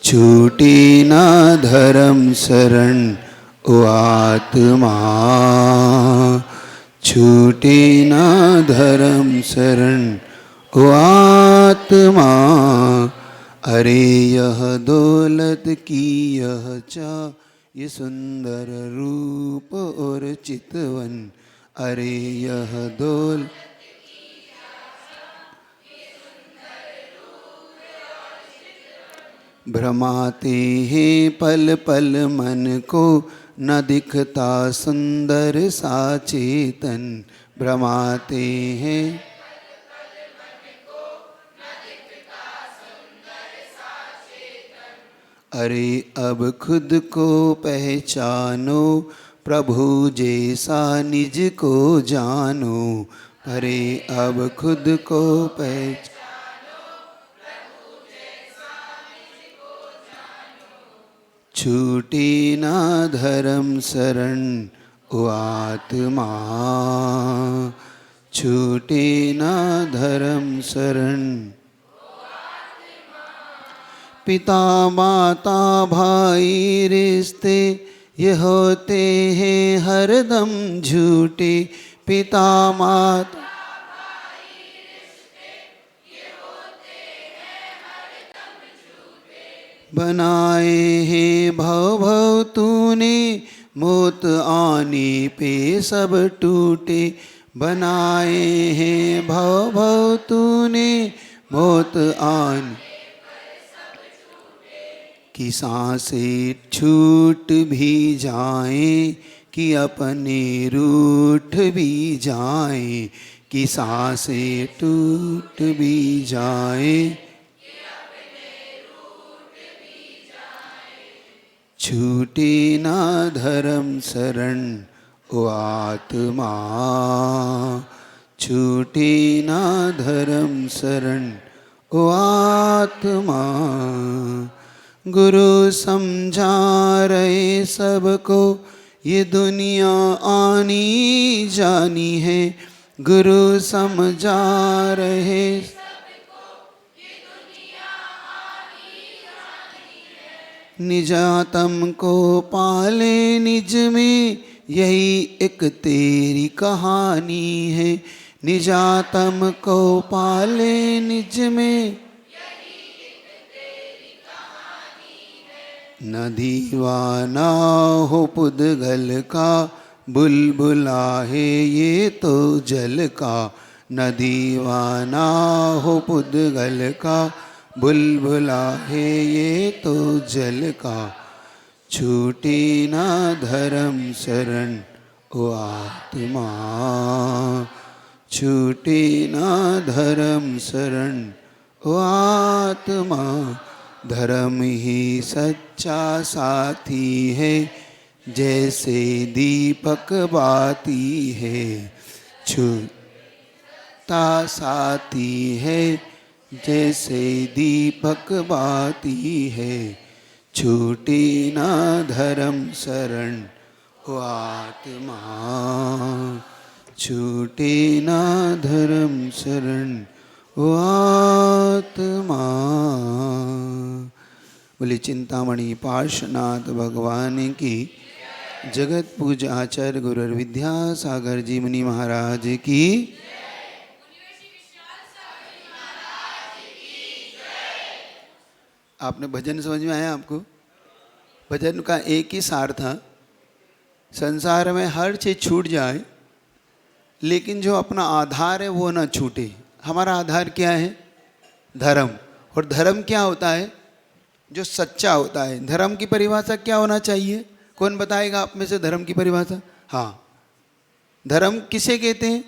छूटी न धर्म शरण ओ आत्मा, छूटी न धर्म शरण ओ आत्मा। अरे यह दौलत की यह चा, ये सुंदर रूप और चितवन। अरे यह दौलत भ्रमाते हैं पल पल मन को, न दिखता सुंदर सा चेतन। भ्रमाते हैं अरे अब खुद को पहचानो, प्रभु जैसा निज को जानो। अरे अब खुद को पहचानो, छूटी ना धर्म शरण ओ आत्मा, छूटी ना धर्म शरण। पिता माता भाई रिश्ते ये होते हैं हरदम झूठे। पिता माता बनाए हैं भव भव तूने, मौत आने पे सब टूटे। बनाए हैं भव भव तूने, मौत आने कि सांसें छूट भी जाएं, कि अपने रूठ भी जाएं। कि सांसें टूट भी जाएं, छूटे ना धर्म शरण ओ आत्मा, छूटे ना धर्म शरण ओ आत्मा। गुरु समझा रहे सबको, ये दुनिया आनी जानी है। गुरु समझा रहे निजातम को पाले निज में, यही एक तेरी कहानी है। निजातम को पाले निज में, न दीवाना हो पुद्गल का, बुलबुला है ये तो जल का। न दीवाना हो पुद्गल का, बुलबुला है ये तो जल का। छूटी ना धर्म शरण ओ आत्मा, छूटी ना धर्म शरण ओ आत्मा। धर्म ही सच्चा साथी है, जैसे दीपक बाती है। छूटा साथी है, जैसे दीपक बाती है। छूटी ना धर्म शरण ओ आत्मा, छूटी ना धर्म शरण ओ आत्मा। बोले चिंतामणि पार्श्वनाथ भगवान की, जगत पूज आचार्य गुरु विद्यासागर जी मुनि महाराज की। आपने भजन समझ में आया आपको? भजन का एक ही सार था, संसार में हर चीज छूट जाए, लेकिन जो अपना आधार है वो ना छूटे। हमारा आधार क्या है? धर्म। और धर्म क्या होता है? जो सच्चा होता है। धर्म की परिभाषा क्या होना चाहिए? कौन बताएगा आप में से धर्म की परिभाषा? हाँ, धर्म किसे कहते हैं?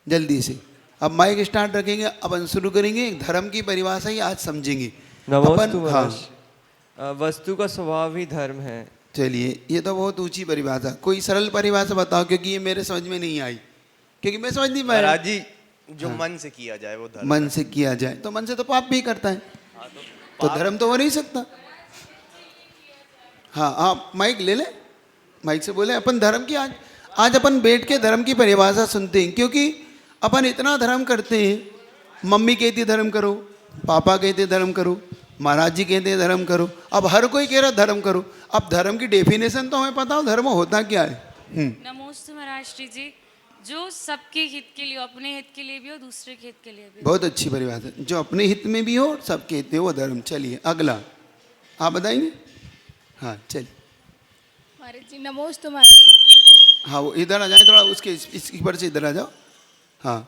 जल्दी से अब माइक स्टार्ट रखेंगे, अपन शुरू करेंगे। धर्म की परिभाषा ही आज समझेंगे अपन। हाँ, वस्तु का स्वभाव ही धर्म है। चलिए, ये तो बहुत ऊंची परिभाषा। कोई सरल परिभाषा बताओ, क्योंकि ये मेरे समझ में नहीं आई, क्योंकि मैं समझ नहीं पाया। जी, जो हाँ, मन से किया जाए वो धर्म। मन से किया जाए तो मन से तो पाप भी करता है। हाँ, तो धर्म तो हो नहीं सकता। हाँ, आप माइक ले ले, माइक से बोले। अपन धर्म की आज अपन बैठ के धर्म की परिभाषा सुनते हैं, क्योंकि अपन इतना धर्म करते हैं। मम्मी कहती धर्म करो, पापा कहते धर्म करो, महाराज जी कहते हैं धर्म करो, अब हर कोई कह रहा धर्म करो। अब धर्म की डेफिनेशन तो हमें पता हो, धर्म होता क्या है। नमोस्तु महाराज श्री जी, जो सबके हित के लिए हो, अपने हित के लिए भी हो, दूसरे के हित के लिए भी हो। बहुत अच्छी परिभाषा, जो अपने हित में भी हो और सबके हित में वो धर्म। चलिए अगला आप बताएंगे। हाँ चलिए। महाराज जी नमोस्तु महाराज जी। हाँ वो इधर आ जाए थोड़ा, उसके इसकी पर से इधर आ जाओ। हाँ,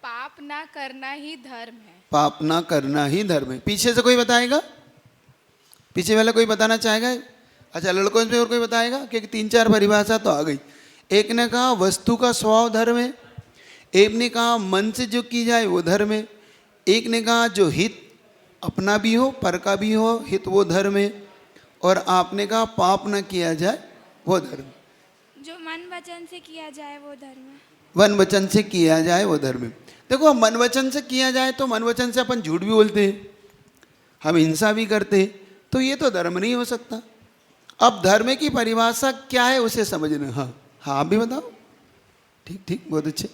पाप ना करना ही धर्म है। पाप ना करना ही धर्म है। पीछे से कोई बताएगा, पीछे वाला कोई बताना चाहेगा। अच्छा लड़कों में और कोई बताएगा, क्योंकि 3-4 परिभाषा तो आ गई। एक ने कहा वस्तु का स्वभाव धर्म है, एक ने कहा मन से जो की जाए वो धर्म है, एक ने कहा जो हित अपना भी हो पर का भी हो हित वो धर्म है, और आपने कहा पाप न किया जाए वो धर्म। जो मन वचन से किया जाए वो धर्म है। वन वचन से किया जाए वो धर्म है। देखो मन वचन से किया जाए तो मन वचन से अपन झूठ भी बोलते हैं, हम हिंसा भी करते हैं, तो ये तो धर्म नहीं हो सकता। अब धर्म की परिभाषा क्या है उसे समझना। हाँ हाँ आप भी बताओ। ठीक ठीक, बहुत अच्छे।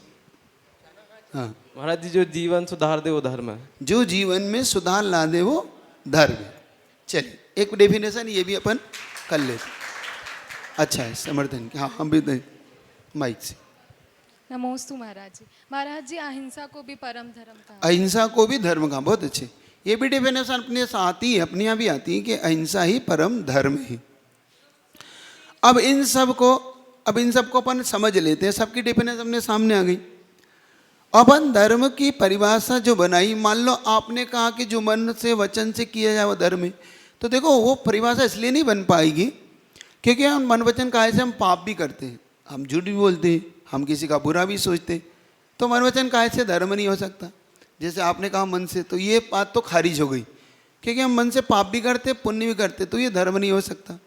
हाँ महाराज जी जो जीवन सुधार दे वो धर्म है। जो जीवन में सुधार ला दे वो धर्म है। चलिए एक डेफिनेशन ये भी अपन कर लेते। अच्छा है समर्थन। हाँ हम भी दें माइक से। नमोस्तु महाराज जी। महाराज जी अहिंसा को भी परम धर्म कहा। अहिंसा को भी धर्म का, बहुत अच्छे। ये भी डेफिनेशन अपने से आती है, अपने यहाँ भी आती है कि अहिंसा ही परम धर्म है। अब इन सब को अपन समझ लेते हैं, सबकी डेफिनेशन अपने सामने आ गई। अपन धर्म की परिभाषा जो बनाई, मान लो आपने कहा कि जो मन से वचन से किया जाए वो धर्म है, तो देखो वो परिभाषा इसलिए नहीं बन पाएगी क्योंकि हम मन वचन काहे से हम पाप भी करते हैं, हम झूठ भी बोलते हैं, हम किसी का बुरा भी सोचते हैं, तो मन वचन काहे से धर्म नहीं हो सकता। जैसे आपने कहा मन से, तो ये बात तो खारिज हो गई क्योंकि हम मन से पाप भी करते पुण्य भी करते, तो ये धर्म नहीं हो सकता।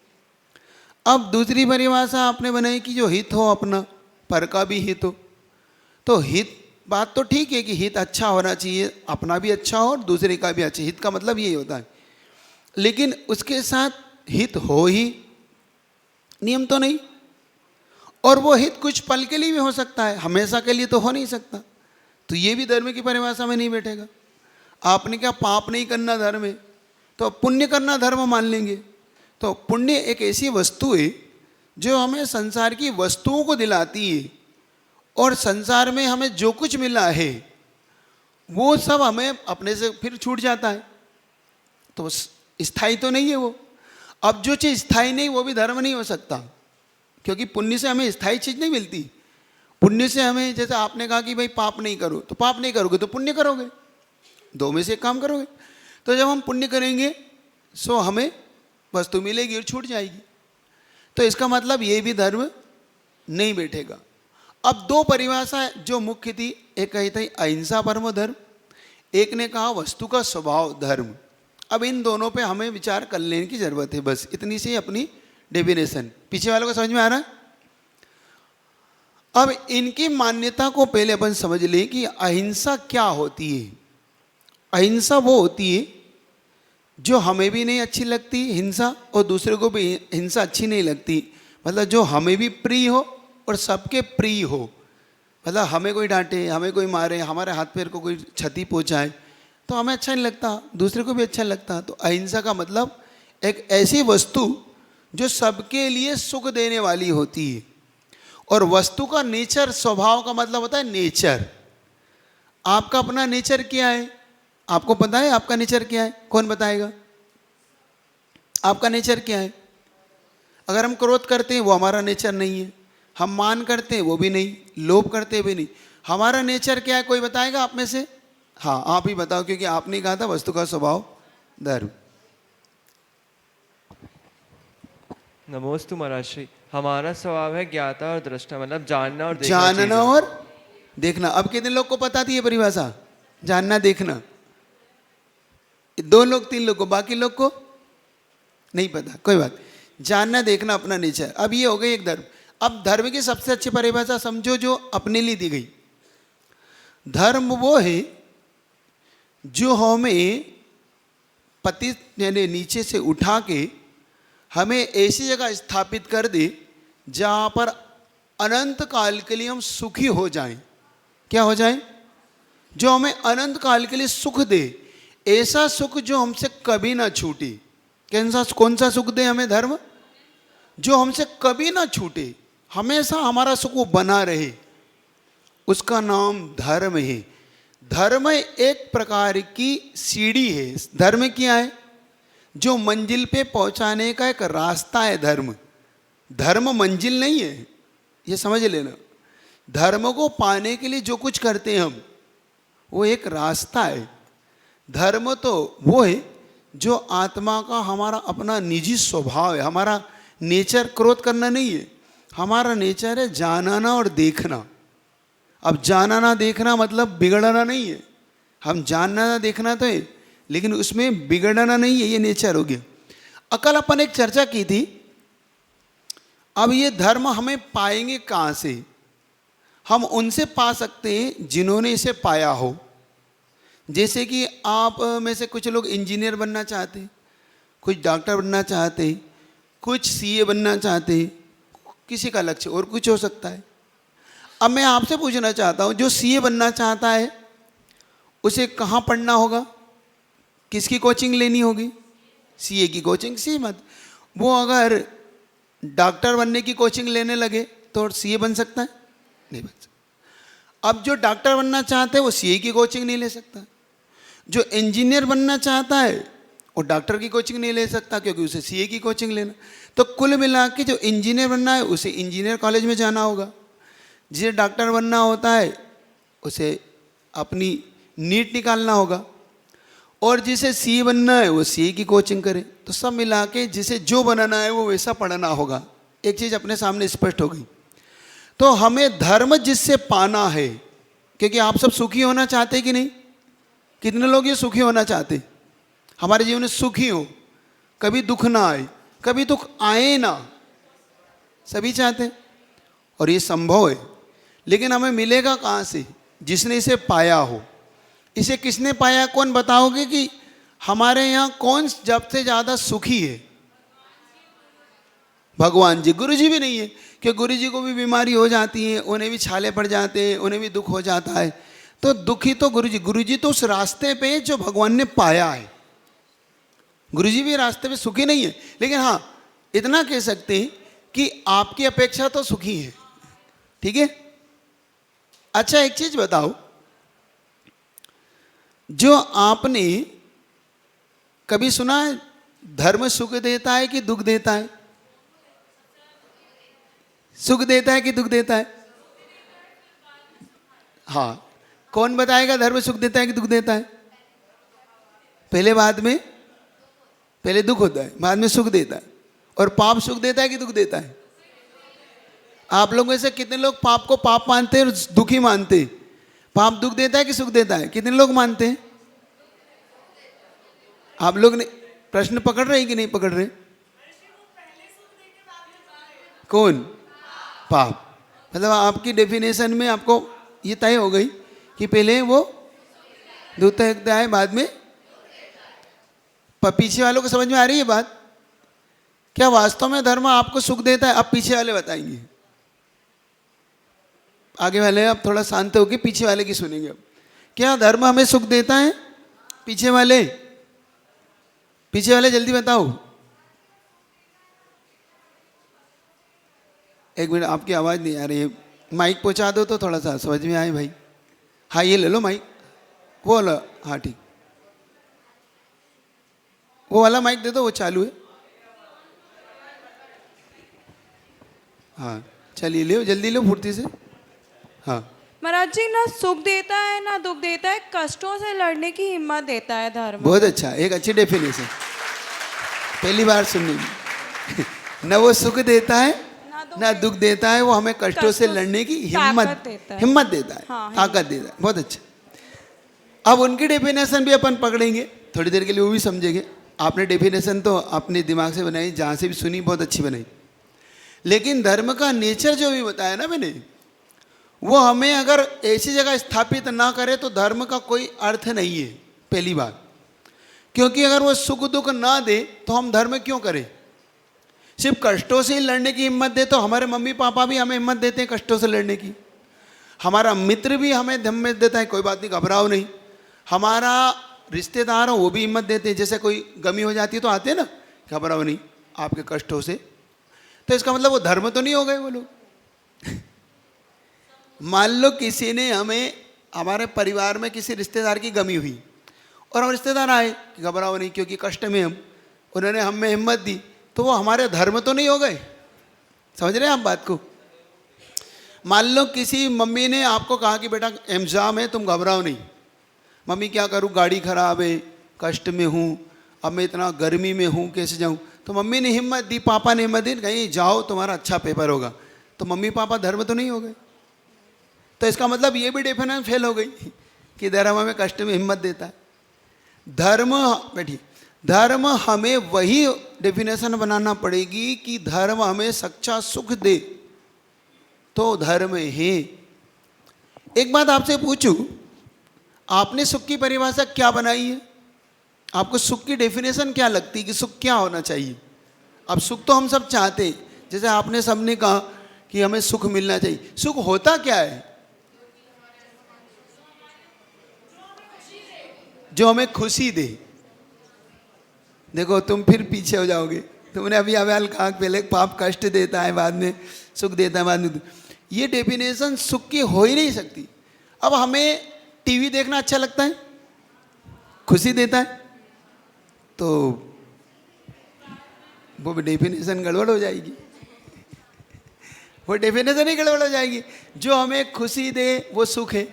अब दूसरी परिभाषा आपने बनाई कि जो हित हो अपना पर का भी हित हो, तो हित बात तो ठीक है कि हित अच्छा होना चाहिए, अपना भी अच्छा हो और दूसरे का भी अच्छा। हित का मतलब यही होता है, लेकिन उसके साथ हित हो ही नियम तो नहीं, और वो हित कुछ पल के लिए भी हो सकता है, हमेशा के लिए तो हो नहीं सकता। तो ये भी धर्म की परिभाषा में नहीं बैठेगा। आपने क्या पाप नहीं करना धर्म है, तो पुण्य करना धर्म मान लेंगे। तो पुण्य एक ऐसी वस्तु है जो हमें संसार की वस्तुओं को दिलाती है, और संसार में हमें जो कुछ मिला है वो सब हमें अपने से फिर छूट जाता है, तो स्थायी तो नहीं है वो। अब जो चीज़ स्थायी नहीं वो भी धर्म नहीं हो सकता, क्योंकि पुण्य से हमें स्थायी चीज़ नहीं मिलती। पुण्य से हमें, जैसे आपने कहा कि भाई पाप नहीं करो, तो पाप नहीं करोगे तो पुण्य करोगे, दो में से एक काम करोगे। तो जब हम पुण्य करेंगे सो हमें वस्तु मिलेगी और छूट जाएगी, तो इसका मतलब ये भी धर्म नहीं बैठेगा। अब दो परिभाषा जो मुख्य थी, एक कही थी अहिंसा परमो धर्म, एक ने कहा वस्तु का स्वभाव धर्म। अब इन दोनों पे हमें विचार कर लेने की जरूरत है, बस इतनी सी अपनी डेफिनेशन। पीछे वालों को समझ में आ रहा है। अब इनकी मान्यता को पहले अपन समझ लें कि अहिंसा क्या होती है। अहिंसा वो होती है जो हमें भी नहीं अच्छी लगती हिंसा, और दूसरे को भी हिंसा अच्छी नहीं लगती, मतलब जो हमें भी प्रिय हो और सबके प्रिय हो। मतलब हमें कोई डांटे, हमें कोई मारे, हमारे हाथ पैर को कोई क्षति पहुंचाए तो हमें अच्छा नहीं लगता, दूसरे को भी अच्छा लगता। तो अहिंसा का मतलब एक ऐसी वस्तु जो सबके लिए सुख देने वाली होती है। और वस्तु का नेचर, स्वभाव का मतलब होता है नेचर। आपका अपना नेचर क्या है, आपको पता है आपका नेचर क्या है? कौन बताएगा आपका नेचर क्या है? अगर हम क्रोध करते हैं वो हमारा नेचर नहीं है, हम मान करते हैं वो भी नहीं, लोभ करते हैं भी नहीं। हमारा नेचर क्या है, कोई बताएगा आप में से? हाँ आप ही बताओ, क्योंकि आपने कहा था वस्तु का स्वभाव धर्म। नमोस्तु महाराज श्री। हमारा स्वभाव है ज्ञाता और दृष्टा, मतलब जानना और देखना। जानना और देखना। अब कितने लोग को पता थी ये परिभाषा? जानना देखना, दो लोग 3 लोग को, बाकी लोग को नहीं पता, कोई बात। जानना देखना अपना नेचर। अब ये हो गई एक धर्म। अब धर्म की सबसे अच्छी परिभाषा समझो जो अपने लिए दी गई। धर्म वो है जो हमें पति यानी नीचे से उठा के हमें ऐसी जगह स्थापित कर दे जहाँ पर अनंत काल के लिए हम सुखी हो जाएं। क्या हो जाएं? जो हमें अनंत काल के लिए सुख दे, ऐसा सुख जो हमसे कभी ना छूटे। कौन सा सुख दे हमें धर्म? जो हमसे कभी ना छूटे, हमेशा हमारा सुख वो बना रहे, उसका नाम धर्म है। धर्म एक प्रकार की सीढ़ी है। धर्म क्या है? जो मंजिल पे पहुंचाने का एक रास्ता है धर्म। धर्म मंजिल नहीं है, ये समझ लेना। धर्म को पाने के लिए जो कुछ करते हैं हम, वो एक रास्ता है। धर्म तो वो है जो आत्मा का हमारा अपना निजी स्वभाव है। हमारा नेचर क्रोध करना नहीं है, हमारा नेचर है जानना और देखना। अब जानना देखना मतलब बिगड़ना नहीं है। हम जानना देखना तो है, लेकिन उसमें बिगड़ना नहीं है, ये नेचर हो गया। कल अपन एक चर्चा की थी। अब ये धर्म हमें पाएंगे कहाँ से? हम उनसे पा सकते हैं जिन्होंने इसे पाया हो। जैसे कि आप में से कुछ लोग इंजीनियर बनना चाहते, कुछ डॉक्टर बनना चाहते, कुछ सीए बनना चाहते, किसी का लक्ष्य और कुछ हो सकता है। अब मैं आपसे पूछना चाहता हूँ, जो सीए बनना चाहता है उसे कहाँ पढ़ना होगा? किसकी कोचिंग लेनी होगी? सीए की कोचिंग। सी मत वो अगर डॉक्टर बनने की कोचिंग लेने लगे तो सीए बन सकता है? नहीं बन सकता। अब जो डॉक्टर बनना चाहते हैं वो सीए की कोचिंग नहीं ले सकता। जो इंजीनियर बनना चाहता है वो डॉक्टर की कोचिंग नहीं ले सकता, क्योंकि उसे सीए की कोचिंग लेना। तो कुल मिला के जो इंजीनियर बनना है उसे इंजीनियर कॉलेज में जाना होगा। जिसे डॉक्टर बनना होता है उसे अपनी नीट निकालना होगा, और जिसे सीए बनना है वो सीए की कोचिंग करे। तो सब मिला के जिसे जो बनाना है वो वैसा पढ़ना होगा। एक चीज़ अपने सामने स्पष्ट हो गई। तो हमें धर्म जिससे पाना है, क्योंकि आप सब सुखी होना चाहते हैं कि नहीं? कितने लोग ये सुखी होना चाहते? हमारे जीवन में सुखी हो, कभी दुख ना आए, कभी दुख आए ना, सभी चाहते हैं और ये संभव है। लेकिन हमें मिलेगा कहाँ से? जिसने इसे पाया हो। इसे किसने पाया? कौन बताओगे कि हमारे यहाँ कौन सबसे ज़्यादा सुखी है? भगवान जी। गुरु जी भी नहीं है, कि गुरु जी को भी बीमारी हो जाती है, उन्हें भी छाले पड़ जाते हैं, उन्हें भी दुख हो जाता है। तो दुखी तो गुरु जी। गुरु जी तो उस रास्ते पे जो भगवान ने पाया है। गुरु जी भी रास्ते पे सुखी नहीं है, लेकिन हाँ इतना कह सकते हैं कि आपकी अपेक्षा तो सुखी है। ठीक है। अच्छा एक चीज बताओ, जो आपने कभी सुना है धर्म सुख देता है कि दुख देता है? सुख देता है कि दुख देता है? हाँ, कौन बताएगा धर्म सुख देता है कि दुख देता है? पहले बाद में, पहले दुख होता है, बाद में सुख देता है। और पाप सुख देता है कि दुख देता है? आप लोगों में से कितने लोग पाप को पाप मानते हैं और दुखी मानते हैं? पाप दुख देता है कि सुख देता है? कितने लोग मानते हैं? आप लोग ने प्रश्न पकड़ रहे हैं कि नहीं पकड़ रहे? कौन? पाप। मतलब आपकी डेफिनेशन में आपको ये तय हो गई कि पहले वो दुख देता है, बाद में पीछे वालों को समझ में आ रही है बात? क्या वास्तव में धर्म आपको सुख देता है? अब पीछे वाले बताएंगे। आगे वाले आप थोड़ा शांत होकर पीछे वाले की सुनेंगे। अब क्या धर्म हमें सुख देता है? पीछे वाले, पीछे वाले जल्दी बताओ। एक मिनट, आपकी आवाज नहीं आ रही है, माइक पहुंचा दो तो थोड़ा सा समझ में आए भाई। हाँ ये ले लो माइक, वो वाला। हाँ ठीक, वो वाला माइक दे दो, वो चालू है। हाँ चलिए, ले जल्दी लो फुर्ती से। हाँ महाराज जी, ना सुख देता है ना दुख देता है, कष्टों से लड़ने की हिम्मत देता है धर्म। बहुत अच्छा, एक अच्छी डेफिनेशन, पहली बार सुननी। न वो सुख देता है ना दुख देता है, वो हमें कष्टों से लड़ने की हिम्मत देता है, हाँ, ताकत देता है। बहुत अच्छा। अब उनकी डेफिनेशन भी अपन पकड़ेंगे थोड़ी देर के लिए, वो भी समझेंगे। आपने डेफिनेशन तो अपने दिमाग से बनाई, जहाँ से भी सुनी बहुत अच्छी बनाई, लेकिन धर्म का नेचर जो भी बताया ना मैंने, वो हमें अगर ऐसी जगह स्थापित ना करे तो धर्म का कोई अर्थ नहीं है। पहली बात, क्योंकि अगर वो सुख दुख ना दे तो हम धर्म क्यों करें? सिर्फ कष्टों से ही लड़ने की हिम्मत दे तो हमारे मम्मी पापा भी हमें हिम्मत देते हैं कष्टों से लड़ने की, हमारा मित्र भी हमें हिम्मत देता है, कोई बात नहीं घबराओ नहीं, हमारा रिश्तेदार हो वो भी हिम्मत देते हैं, जैसे कोई गमी हो जाती है तो आते हैं ना, घबराओ नहीं आपके कष्टों से, तो इसका मतलब वो धर्म तो नहीं हो गए वो लोग। मान लो किसी ने हमें, हमारे परिवार में किसी रिश्तेदार की गमी हुई और हम रिश्तेदार आए कि घबराओ नहीं क्योंकि कष्ट में हम, उन्होंने हम में हिम्मत दी, तो वो हमारे धर्म तो नहीं हो गए। समझ रहे हैं आप बात को? मान लो किसी मम्मी ने आपको कहा कि बेटा एग्जाम है तुम घबराओ नहीं। मम्मी क्या करूँ, गाड़ी खराब है, कष्ट में हूँ, अब मैं इतना गर्मी में हूँ, कैसे जाऊँ? तो मम्मी ने हिम्मत दी, पापा ने हिम्मत दी, कहीं जाओ तुम्हारा अच्छा पेपर होगा। तो मम्मी पापा धर्म तो नहीं हो गए। तो इसका मतलब ये भी डेफिनेशन फेल हो गई कि धर्म हमें कष्ट में हिम्मत देता है। धर्म, बैठिए, धर्म हमें वही डेफिनेशन बनाना पड़ेगी कि धर्म हमें सच्चा सुख दे तो धर्म है। एक बात आपसे पूछूं, आपने सुख की परिभाषा क्या बनाई है? आपको सुख की डेफिनेशन क्या लगती है कि सुख क्या होना चाहिए? अब सुख तो हम सब चाहते हैं, जैसे आपने सबने कहा कि हमें सुख मिलना चाहिए। सुख होता क्या है? जो हमें खुशी दे। देखो तुम फिर पीछे हो जाओगे, तुमने अभी अवैल कहा पहले पाप कष्ट देता है, बाद में सुख देता है, बाद में। ये डेफिनेशन सुख की हो ही नहीं सकती। अब हमें टीवी देखना अच्छा लगता है, खुशी देता है, तो वो डेफिनेशन गड़बड़ हो जाएगी, वो डेफिनेशन ही गड़बड़ हो जाएगी। जो हमें खुशी दे वो सुख है,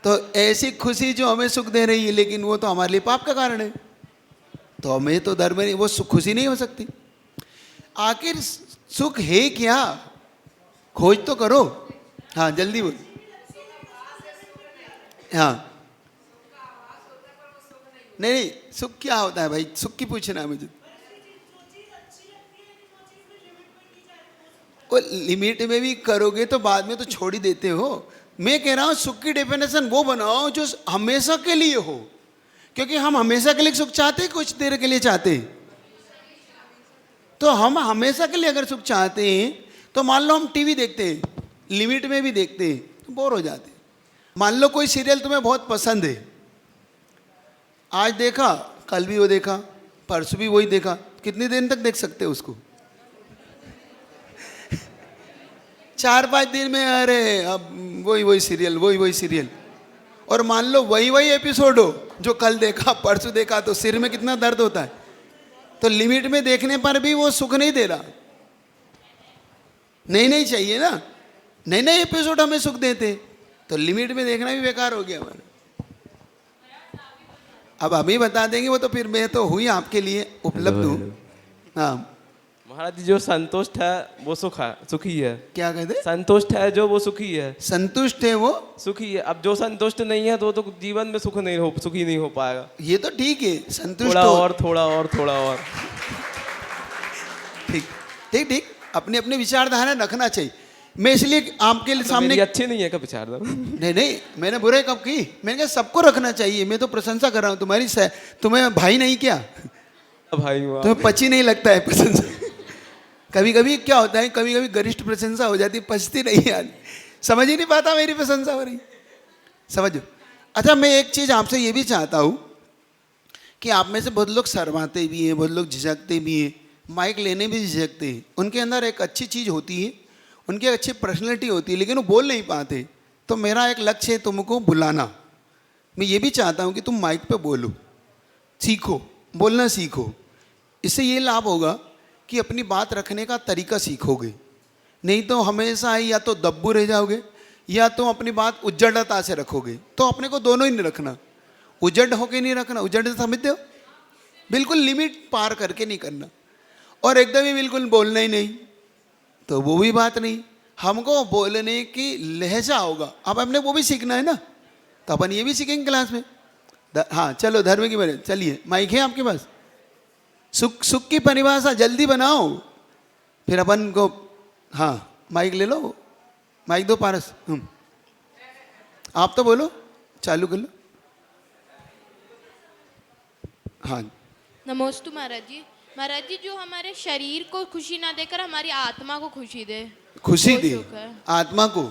तो ऐसी खुशी जो हमें सुख दे रही है लेकिन वो तो हमारे लिए पाप का कारण है, तो हमें तो धर्म नहीं, वो खुशी नहीं हो सकती। आखिर सुख है क्या? खोज तो करो। हाँ जल्दी बोल। हाँ नहीं, सुख क्या होता है भाई? सुख की पूछना है मुझे। वो लिमिट में भी करोगे तो बाद में तो छोड़ ही देते हो। मैं कह रहा हूँ सुख की डेफिनेशन वो बनाओ जो हमेशा के लिए हो, क्योंकि हम हमेशा के लिए सुख चाहते हैं, कुछ देर के लिए चाहते हैं। तो हम हमेशा के लिए अगर सुख चाहते हैं तो मान लो हम टीवी देखते हैं, लिमिट में भी देखते हैं तो बोर हो जाते हैं। मान लो कोई सीरियल तुम्हें बहुत पसंद है, आज देखा, कल भी वो देखा, परसों भी वही देखा, कितनी देर तक देख सकते हो उसको? 4-5 दिन में अरे अब वही सीरियल, वही सीरियल। और मान लो वही एपिसोड हो जो कल देखा परसों देखा, तो सिर में कितना दर्द होता है। तो लिमिट में देखने पर भी वो सुख नहीं दे रहा। नहीं चाहिए ना, नए एपिसोड हमें सुख देते, तो लिमिट में देखना भी बेकार हो गया हमारा। अब अभी बता देंगे वो तो, फिर मैं तो हुई आपके लिए उपलब्ध हूँ। हाँ महाराज जी, जो संतुष्ट है वो सुखी है। क्या कहते? संतुष्ट है जो वो सुखी है। संतुष्ट है वो सुखी है। अब जो संतुष्ट नहीं है तो जीवन में सुखी नहीं हो पाएगा। ये तो ठीक है, संतुष्ट थोड़ा हो। और थोड़ा और ठीक अपने अपने विचारधारा रखना चाहिए। मैं इसलिए आपके लिए सामने, मेरी अच्छी नहीं है क्या विचारधारा? नहीं मैंने बुराई कब की? मैंने कहा सबको रखना चाहिए। मैं तो प्रशंसा कर रहा हूँ तुम्हारी। तुम्हें भाई नहीं क्या? भाई हुआ। तुम्हें पची नहीं लगता है प्रशंसा? कभी कभी क्या होता है, कभी कभी गरिष्ठ प्रशंसा हो जाती, पचती नहीं यार, समझ ही नहीं पाता मेरी प्रशंसा हो रही। समझो। अच्छा, मैं एक चीज़ आपसे ये भी चाहता हूँ कि आप में से बहुत लोग शर्माते भी हैं, बहुत लोग झिझकते भी हैं, माइक लेने भी झिझकते हैं। उनके अंदर एक अच्छी चीज़ होती है, उनकी अच्छी पर्सनैलिटी होती है, लेकिन वो बोल नहीं पाते। तो मेरा एक लक्ष्य है तुमको बुलाना। मैं ये भी चाहता हूँ कि तुम माइक पे बोलो, सीखो, बोलना सीखो। इससे ये लाभ होगा कि अपनी बात रखने का तरीका सीखोगे। नहीं तो हमेशा ही या तो दब्बू रह जाओगे या तो अपनी बात उज्जड़ता से रखोगे। तो अपने को दोनों ही नहीं रखना, उजड़ होके नहीं रखना। उजड़ समझते हो? बिल्कुल लिमिट पार करके नहीं करना, और एकदम ही बिल्कुल बोलना ही नहीं, तो वो भी बात नहीं। हमको बोलने की लहजा होगा। अब हमने वो भी सीखना है ना, तो अपन ये भी सीखेंगे क्लास में। हाँ चलो, धर्म की बारे चलिए। माइक है आपके पास? सुख की परिभाषा जल्दी बनाओ, फिर अपन को। हाँ माइक ले लो, माइक दो पारस। आप तो बोलो, चालू कर लो। हाँ नमोस्तु महाराज जी। महाराज जी, जो हमारे शरीर को खुशी ना देकर हमारी आत्मा को खुशी दे, खुशी वो दे सुख है। आत्मा को।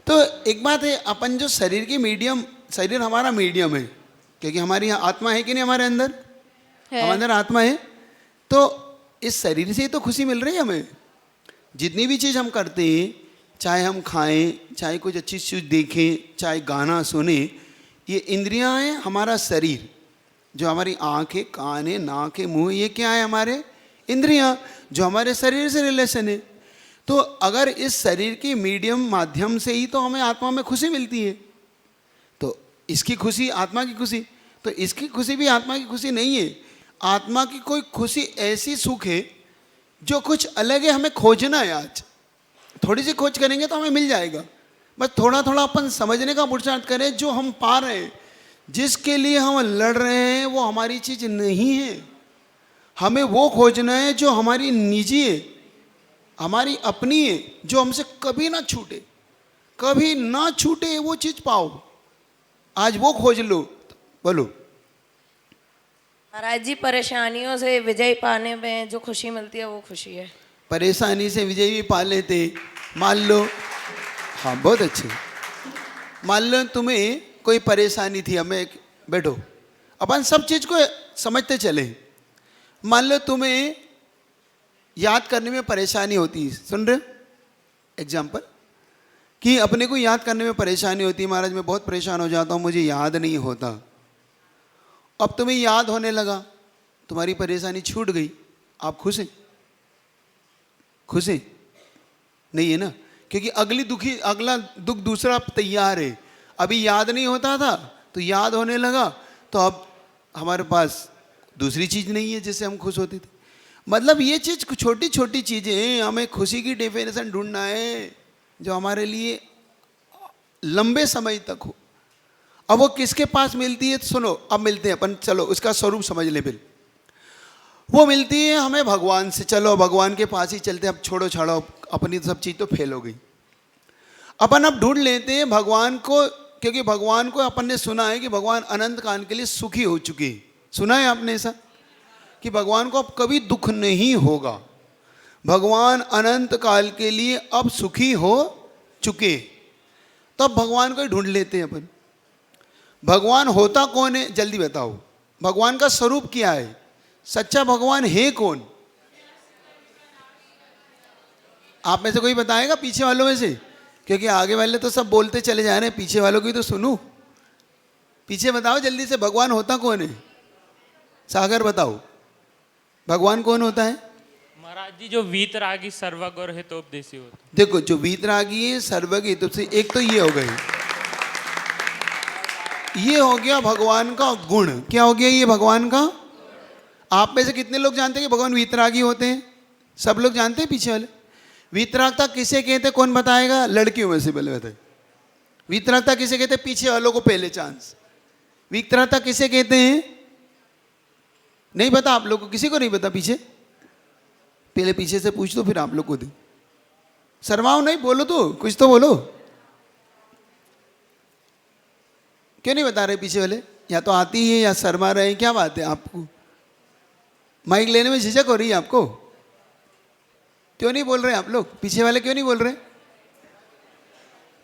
तो एक बात है, अपन जो शरीर की मीडियम, शरीर हमारा मीडियम है, क्योंकि हमारी यहाँ आत्मा है कि नहीं, हमारे अंदर है। हमारे अंदर आत्मा है, तो इस शरीर से ही तो खुशी मिल रही है हमें। जितनी भी चीज़ हम करते हैं, चाहे हम खाएं, चाहे कुछ अच्छी चीज़ देखें, चाहे गाना सुने, ये इंद्रियां हैं। हमारा शरीर जो हमारी आँख है, कान है, नाक है, मुँह, ये क्या है? हमारे इंद्रियां जो हमारे शरीर से रिलेशन है। तो अगर इस शरीर के मीडियम माध्यम से ही तो हमें आत्मा में खुशी मिलती है, तो इसकी खुशी आत्मा की खुशी, तो इसकी खुशी भी आत्मा की खुशी नहीं है। आत्मा की कोई खुशी ऐसी सुख है जो कुछ अलग है, हमें खोजना है। आज थोड़ी सी खोज करेंगे तो हमें मिल जाएगा। बस थोड़ा थोड़ा अपन समझने का पुरुषार्थ करें। जो हम पा रहे हैं, जिसके लिए हम लड़ रहे हैं, वो हमारी चीज़ नहीं है। हमें वो खोजना है जो हमारी निजी है, हमारी अपनी है, जो हमसे कभी ना छूटे, कभी ना छूटे, वो चीज़ पाओ। आज वो खोज लो। बोलो महाराज जी, परेशानियों से विजय पाने में जो खुशी मिलती है वो खुशी है। परेशानी से विजय भी पा लेते। मान लो, हाँ बहुत अच्छे, मान लो तुम्हें कोई परेशानी थी, हमें बैठो, अपन सब चीज़ को समझते चले। मान लो तुम्हें याद करने में परेशानी होती है, सुन रहे हो एग्जाम्पल, कि अपने को याद करने में परेशानी होती है। महाराज मैं बहुत परेशान हो जाता हूँ, मुझे याद नहीं होता। अब तुम्हें याद होने लगा, तुम्हारी परेशानी छूट गई, आप खुश हैं? खुश हैं? नहीं है ना, क्योंकि अगला दुख दूसरा तैयार है। अभी याद नहीं होता था तो याद होने लगा, तो अब हमारे पास दूसरी चीज़ नहीं है जिससे हम खुश होते थे। मतलब ये चीज़ छोटी छोटी चीज़ें, हमें खुशी की डेफिनेशन ढूंढना है जो हमारे लिए लंबे समय तक हो। अब वो किसके पास मिलती है? तो सुनो, अब मिलते हैं अपन, चलो उसका स्वरूप समझ ले। फिर वो मिलती है हमें भगवान से। चलो भगवान के पास ही चलते हैं। अब छोड़ो छाड़ो, अपनी सब चीज़ तो फेल हो गई। अपन अब ढूंढ लेते हैं भगवान को, क्योंकि भगवान को अपन ने सुना है कि भगवान अनंत काल के लिए सुखी हो चुके हैं। सुना है आपने ऐसा कि भगवान को अब कभी दुख नहीं होगा। भगवान अनंत काल के लिए अब सुखी हो चुके, तो अब भगवान को ही ढूंढ लेते हैं अपन। भगवान होता कौन है? जल्दी बताओ, भगवान का स्वरूप क्या है? सच्चा भगवान है कौन? आप में से कोई बताएगा पीछे वालों में से? क्योंकि आगे वाले तो सब बोलते चले जा रहे हैं, पीछे वालों की तो सुनो। पीछे बताओ जल्दी से, भगवान होता कौन है? सागर बताओ, भगवान कौन होता है? महाराज जी, जो वीतरागी, सर्वज्ञ और हितोपदेशी होता है। देखो, जो वीतरागी है, सर्वज्ञ, हितोपदेशी, एक तो ये हो गई, ये हो गया भगवान का गुण। क्या हो गया ये भगवान का? आप में से कितने लोग जानते हैं कि भगवान वीतरागी होते हैं? सब लोग जानते हैं पीछे वाले? वीतरागता किसे कहते हैं? कौन बताएगा? लड़कियों में से पहले बताए। वीतरागता किसे कहते हैं? पीछे वालों को पहले चांस। वीतरागता किसे कहते हैं? नहीं पता आप लोग को? किसी को नहीं पता? पीछे पहले पीछे से पूछ दो, फिर आप लोग को दे। शर्माओ नहीं, बोलो तो, कुछ तो बोलो। क्यों नहीं बता रहे पीछे वाले? या तो आती है या शर्मा रहे हैं, क्या बात है? आपको माइक लेने में झिझक हो रही है आपको? क्यों नहीं बोल रहे आप लोग? पीछे वाले क्यों नहीं बोल रहे?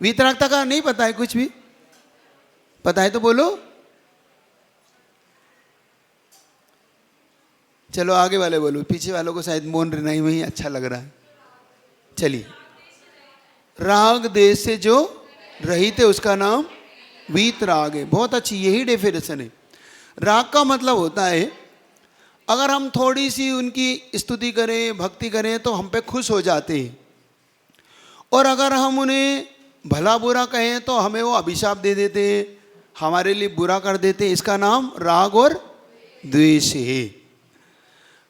वीतरागता का नहीं पता है कुछ भी? पता है तो बोलो। चलो आगे वाले बोलो, पीछे वालों को शायद मौन रहना ही अच्छा लग रहा है। चलिए, राग देश से जो रहित है उसका नाम वीतराग है। बहुत अच्छी, यही डेफिनेशन है। राग का मतलब होता है अगर हम थोड़ी सी उनकी स्तुति करें, भक्ति करें तो हम पे खुश हो जाते हैं, और अगर हम उन्हें भला बुरा कहें तो हमें वो अभिशाप दे देते हैं, हमारे लिए बुरा कर देते हैं। इसका नाम राग और द्वेष है।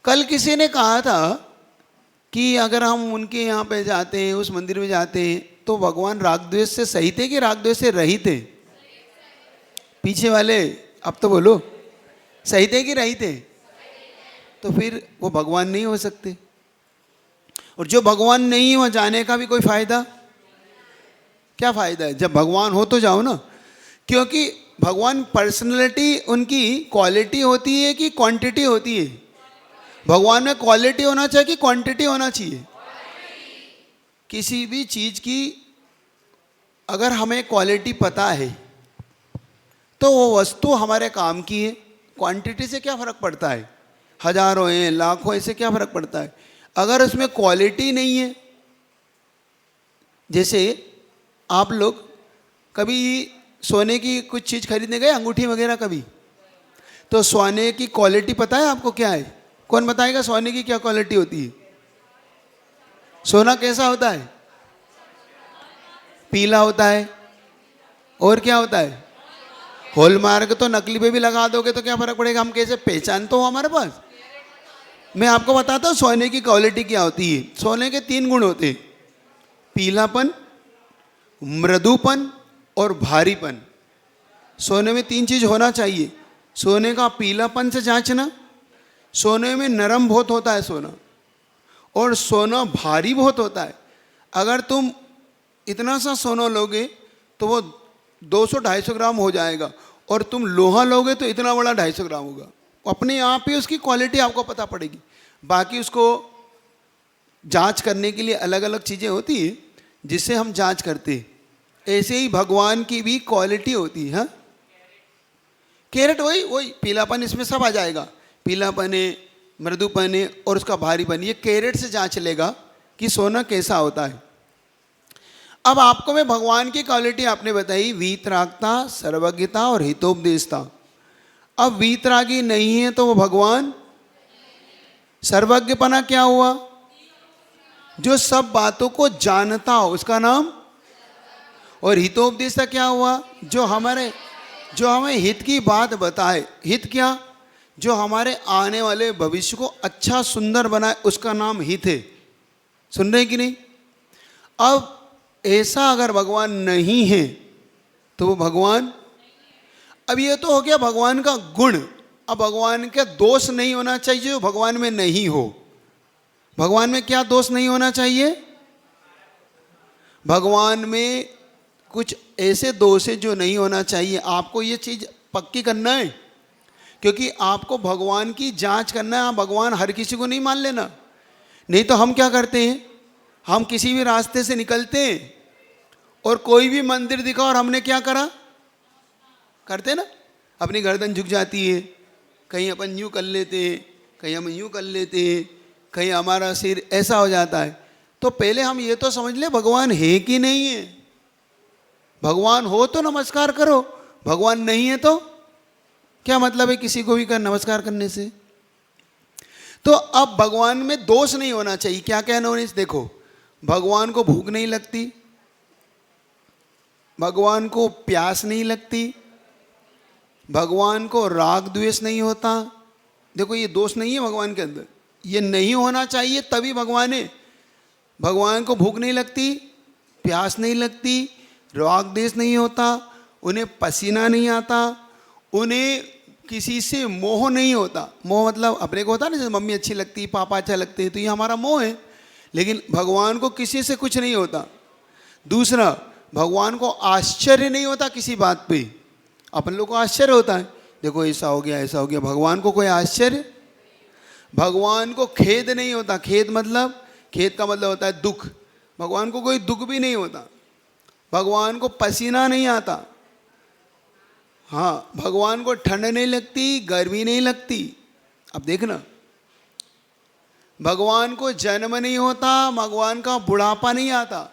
कल किसी ने कहा था कि अगर हम उनके यहाँ पे जाते हैं, उस मंदिर में जाते हैं, तो भगवान राग द्वेष से सहित है कि राग द्वेष से रहित है? पीछे वाले अब तो बोलो, सहित है कि रहित है? तो फिर वो भगवान नहीं हो सकते। और जो भगवान नहीं हो, जाने का भी कोई फायदा? क्या फायदा है? जब भगवान हो तो जाओ ना। क्योंकि भगवान पर्सनैलिटी उनकी क्वालिटी होती है कि क्वांटिटी होती है? भगवान में क्वालिटी होना चाहिए कि क्वांटिटी होना चाहिए? किसी भी चीज़ की अगर हमें क्वालिटी पता है तो वो वस्तु हमारे काम की है। क्वांटिटी से क्या फ़र्क पड़ता है, हजारों हैं लाखों, ऐसे क्या फ़र्क पड़ता है। अगर उसमें क्वालिटी नहीं है, जैसे आप लोग कभी सोने की कुछ चीज़ खरीदने गए, अंगूठी वगैरह कभी, तो सोने की क्वालिटी पता है आपको क्या है? कौन बताएगा सोने की क्या क्वालिटी होती है? सोना कैसा होता है? पीला होता है। और क्या होता है? हॉलमार्क। तो नकली पे भी लगा दोगे तो क्या फर्क पड़ेगा, हम कैसे पहचान तो हो हमारे पास। मैं आपको बताता हूँ सोने की क्वालिटी क्या होती है। सोने के 3 गुण होते हैं, पीलापन, मृदुपन और भारीपन। सोने में 3 चीज़ होना चाहिए। सोने का पीलापन से जांचना, सोने में नरम बहुत होता है सोना, और सोना भारी बहुत होता है। अगर तुम इतना सा सोना लोगे तो वो 200-250 ग्राम हो जाएगा, और तुम लोहा लोगे तो इतना बड़ा 250 ग्राम होगा। अपने आप ही उसकी क्वालिटी आपको पता पड़ेगी। बाकी उसको जांच करने के लिए अलग अलग चीज़ें होती है जिससे हम जांच करते हैं। ऐसे ही भगवान की भी क्वालिटी होती है। हाँ, कैरेट वही पीलापन इसमें सब आ जाएगा। पीलापन है, मृदुपन है और उसका भारीपन, ये कैरेट से जांच लेगा कि सोना कैसा होता है। अब आपको मैं भगवान की क्वालिटी आपने बताई, वीतरागता, सर्वज्ञता और हितोपदेशता। अब वीतरागी नहीं है तो वो भगवान। सर्वज्ञपना क्या हुआ? जो सब बातों को जानता हो उसका नाम। और हितोपदेशता क्या हुआ? जो हमें हित की बात बताए। हित क्या? जो हमारे आने वाले भविष्य को अच्छा सुंदर बनाए, उसका नाम हित है। सुन रहे कि नहीं? अब ऐसा अगर भगवान नहीं है तो वो भगवान। अब ये तो हो गया भगवान का गुण। अब भगवान का दोष नहीं होना चाहिए जो भगवान में नहीं हो। भगवान में क्या दोष नहीं होना चाहिए? भगवान में कुछ ऐसे दोष है जो नहीं होना चाहिए। आपको ये चीज़ पक्की करना है, क्योंकि आपको भगवान की जांच करना है। आप भगवान हर किसी को नहीं मान लेना। नहीं तो हम क्या करते हैं, हम किसी भी रास्ते से निकलते हैं और कोई भी मंदिर दिखा और हमने क्या करा, करते ना, अपनी गर्दन झुक जाती है। कहीं अपन यूँ कर लेते हैं, कहीं हम यूँ कर लेते हैं, कहीं हमारा सिर ऐसा हो जाता है। तो पहले हम ये तो समझ ले भगवान है कि नहीं है। भगवान हो तो नमस्कार करो, भगवान नहीं है तो क्या मतलब है किसी को भी कर नमस्कार करने से। तो अब भगवान में दोष नहीं होना चाहिए। क्या कहना होने से, देखो, भगवान को भूख नहीं लगती, भगवान को प्यास नहीं लगती, भगवान को राग द्वेष नहीं होता। देखो ये दोष नहीं है भगवान के अंदर, ये नहीं होना चाहिए तभी भगवान है। भगवान को भूख नहीं लगती, प्यास नहीं लगती, राग द्वेष नहीं होता, उन्हें पसीना नहीं आता, उन्हें किसी से मोह नहीं होता। मोह मतलब अपने को होता ना, जैसे मम्मी अच्छी लगती, पापा अच्छा लगते, तो ये हमारा मोह है। लेकिन भगवान को किसी से कुछ नहीं होता। दूसरा, भगवान को आश्चर्य नहीं होता किसी बात पे। अपन लोग को आश्चर्य होता है, देखो ऐसा हो गया ऐसा हो गया। भगवान को कोई आश्चर्य। भगवान को खेद नहीं होता। खेद का मतलब होता है दुख। भगवान को कोई दुख भी नहीं होता। भगवान को पसीना नहीं आता। हाँ, भगवान को ठंड नहीं लगती, गर्मी नहीं लगती। अब देखना, भगवान को जन्म नहीं होता, भगवान का बुढ़ापा नहीं आता,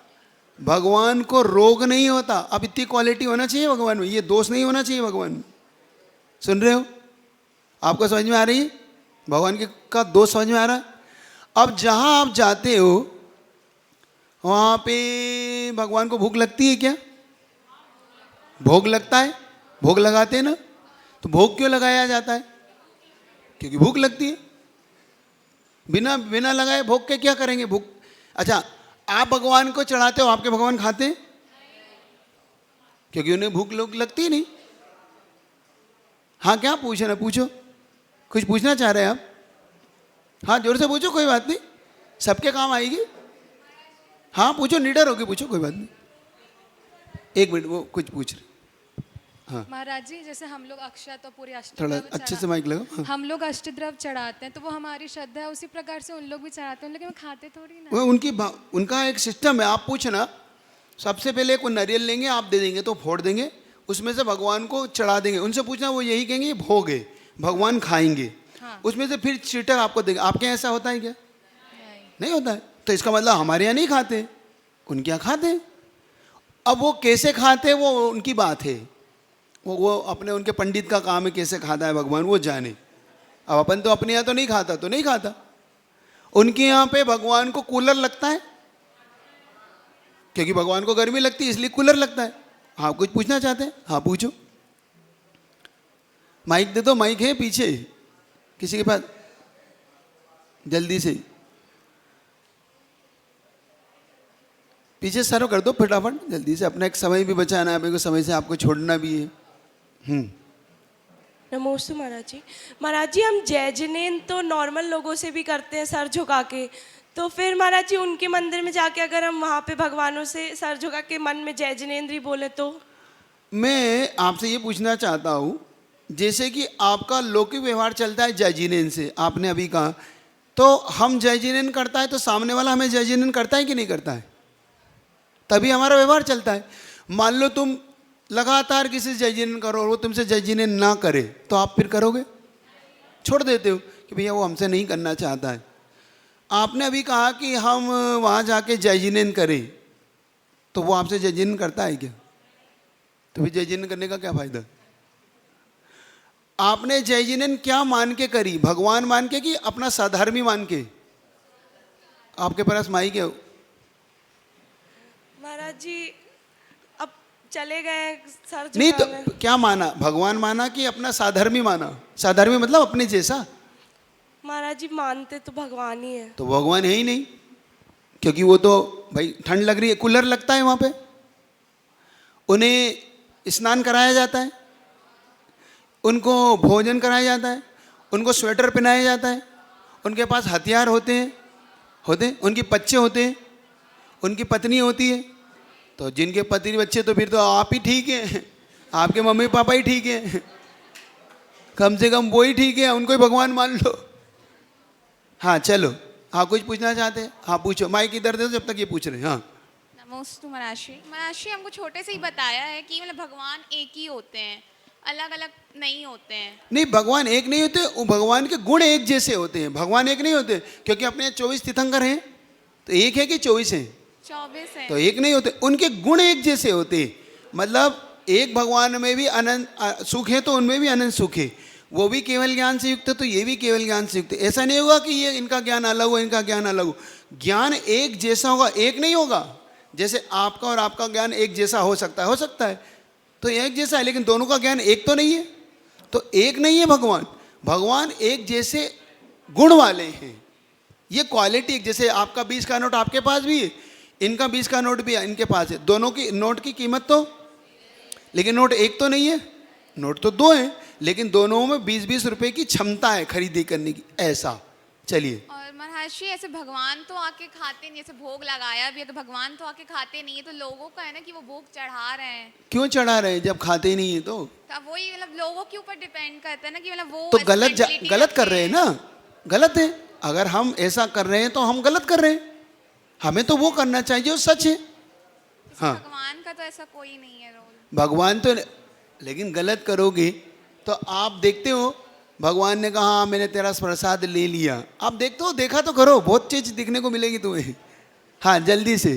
भगवान को रोग नहीं होता। अब इतनी क्वालिटी होना चाहिए भगवान में, ये दोष नहीं होना चाहिए भगवान में। सुन रहे हो? आपको समझ में आ रही है? भगवान का दोष समझ में आ रहा है? अब जहाँ आप जाते हो वहाँ पे भगवान को भूख लगती है क्या? भोग लगता है, भोग लगाते हैं ना। तो भोग क्यों लगाया जाता है? क्योंकि भूख लगती है। बिना लगाए भोग के क्या करेंगे? भूख। अच्छा, आप भगवान को चढ़ाते हो, आपके भगवान खाते हैं? क्योंकि उन्हें भूख लगती ही नहीं। हाँ, क्या पूछना? पूछो, कुछ पूछना चाह रहे हैं आप? हाँ, जोर से पूछो, कोई बात नहीं, सबके काम आएगी। हाँ पूछो, निडर होके पूछो, कोई बात नहीं। एक मिनट, वो कुछ पूछ रहे। हाँ महाराज जी, जैसे हम लोग अक्षत और पूरे थोड़ा अच्छे से माइक लगाओ। हाँ। हम लोग अष्टद्रव्य चढ़ाते हैं, तो वो हमारी श्रद्धा है, उसी प्रकार से उन लोग भी चढ़ाते हैं, लेकिन वो खाते थोड़ी ना। उनका एक सिस्टम है। आप पूछना, सबसे पहले कोई नारियल लेंगे, आप दे देंगे तो फोड़ देंगे, उसमें से भगवान को चढ़ा देंगे, उनसे पूछना वो यही कहेंगे भोग है, भगवान खाएंगे। उसमें से फिर चीटर आपको देंगे। आपके यहाँ ऐसा होता है क्या? नहीं होता है। तो इसका मतलब हमारे यहाँ नहीं खाते, उनके यहाँ खाते हैं। अब वो कैसे खाते हैं वो उनकी बात है, वो अपने उनके पंडित का काम है, कैसे खाता है भगवान वो जाने। अब अपन तो अपने यहाँ तो नहीं खाता, तो नहीं खाता। उनके यहाँ पे भगवान को कूलर लगता है, क्योंकि भगवान को गर्मी लगती है इसलिए कूलर लगता है। हाँ, कुछ पूछना चाहते हैं? हाँ पूछो। माइक दे दो, माइक है पीछे किसी के पास, जल्दी से पीछे सर्व कर दो फटाफट, जल्दी से। अपना एक समय भी बचाना है, अपने को समय से आपको छोड़ना भी है। नमोस्तु महाराज जी। महाराज जी, हम जय जिनेन्द्र तो नॉर्मल लोगों से भी करते हैं सर झुका के, तो फिर महाराज जी उनके मंदिर में जाके अगर हम वहाँ पे भगवानों से सर झुका के मन में जय जिनेन्द्र ही बोले तो? मैं आपसे ये पूछना चाहता हूँ, जैसे कि आपका लौकिक व्यवहार चलता है जय जिनेन्द्र से, आपने अभी कहा, तो हम जय जिनेन्द्र करता है तो सामने वाला हमें जय जिनेन्द्र करता है कि नहीं करता है? तभी हमारा व्यवहार चलता है। मान लो तुम लगातार किसी से जय जिनेन्द्र करो और वो तुमसे जय जिनेन्द्र ना करे, तो आप फिर करोगे? छोड़ देते हो कि भैया वो हमसे नहीं करना चाहता है। आपने अभी कहा कि हम वहाँ जाके जय जिनेन्द्र करें, तो वो आपसे जय जिनेन्द्र करता है क्या? तो फिर जय जिनेन्द्र करने का क्या फायदा? आपने जय जिनेन्द्र क्या मान के करी? भगवान मान के कि अपना साधर्मी मान के? आपके पास माइक है। महाराज जी अब चले गए सर नहीं तो झुकाने। क्या माना? भगवान माना कि अपना साधर्मी माना? साधर्मी मतलब अपने जैसा। महाराज जी मानते तो भगवान ही है। तो भगवान है ही नहीं, क्योंकि वो तो भाई ठंड लग रही है, कूलर लगता है वहाँ पे, उन्हें स्नान कराया जाता है, उनको भोजन कराया जाता है, उनको स्वेटर पहनाया जाता है, उनके पास हथियार होते हैं, उनके बच्चे होते हैं, उनकी पत्नी होती है। तो जिनके पत्नी बच्चे, तो फिर तो आप ही ठीक हैं, आपके मम्मी पापा ही ठीक हैं, कम से कम वो ही ठीक है, उनको ही भगवान मान लो। हाँ चलो, हाँ कुछ पूछना चाहते हैं? हाँ पूछो, माइक इधर दे दो जब तक ये पूछ रहे हैं। हाँ नमोस्तु महाराज जी, हमको छोटे से ही बताया है कि मतलब भगवान एक ही होते हैं, अलग अलग नहीं होते हैं। नहीं, भगवान एक नहीं होते, वो भगवान के गुण एक जैसे होते हैं। भगवान एक नहीं होते, क्योंकि अपने 24 तीर्थंकर हैं, तो एक है कि 24 हैं? 24 है। तो एक नहीं होते, उनके गुण एक जैसे होते हैं। मतलब एक भगवान में भी अनंत सुख है तो उनमें भी अनंत सुख है, वो भी केवल ज्ञान से युक्त है तो ये भी केवल ज्ञान से युक्त है। ऐसा नहीं होगा कि ये इनका ज्ञान अलग हो, इनका ज्ञान अलग हो। ज्ञान एक जैसा होगा, एक नहीं होगा। जैसे आपका और आपका ज्ञान एक जैसा हो सकता है, तो एक जैसा है, लेकिन दोनों का ज्ञान एक तो नहीं है। तो एक नहीं है भगवान। भगवान एक जैसे गुण वाले हैं, ये क्वालिटी एक जैसे। आपका 20 का नोट आपके पास भी है, इनका 20 का नोट भी इनके पास है, दोनों की नोट की कीमत तो, लेकिन नोट एक तो नहीं है, नोट तो दो हैं, लेकिन दोनों में 20-20 रुपए की क्षमता है खरीदी करने की। ऐसा चलिए। और महाराज जी ऐसे भगवान तो आके खाते नहीं, ऐसे भोग लगाया भी है तो भगवान तो आके खाते नहीं है, तो लोगों का है ना कि वो भोग चढ़ा रहे हैं। क्यों चढ़ा रहे हैं जब खाते ही नहीं है? तो वही मतलब लोगों के ऊपर डिपेंड करता है ना कि मतलब वो तो ऐसी mentality गलत कर रखते रहे हैं ना, गलत है। अगर हम ऐसा कर रहे हैं तो हम गलत कर रहे हैं, हमें तो वो करना चाहिए जो सच है। हाँ, भगवान का तो ऐसा कोई नहीं है रोल। भगवान तो, लेकिन गलत करोगे तो आप देखते हो, भगवान ने कहा हाँ, मैंने तेरा प्रसाद ले लिया। आप देखते हो, देखा तो करो, बहुत चीज दिखने को मिलेगी तुम्हें। हाँ जल्दी से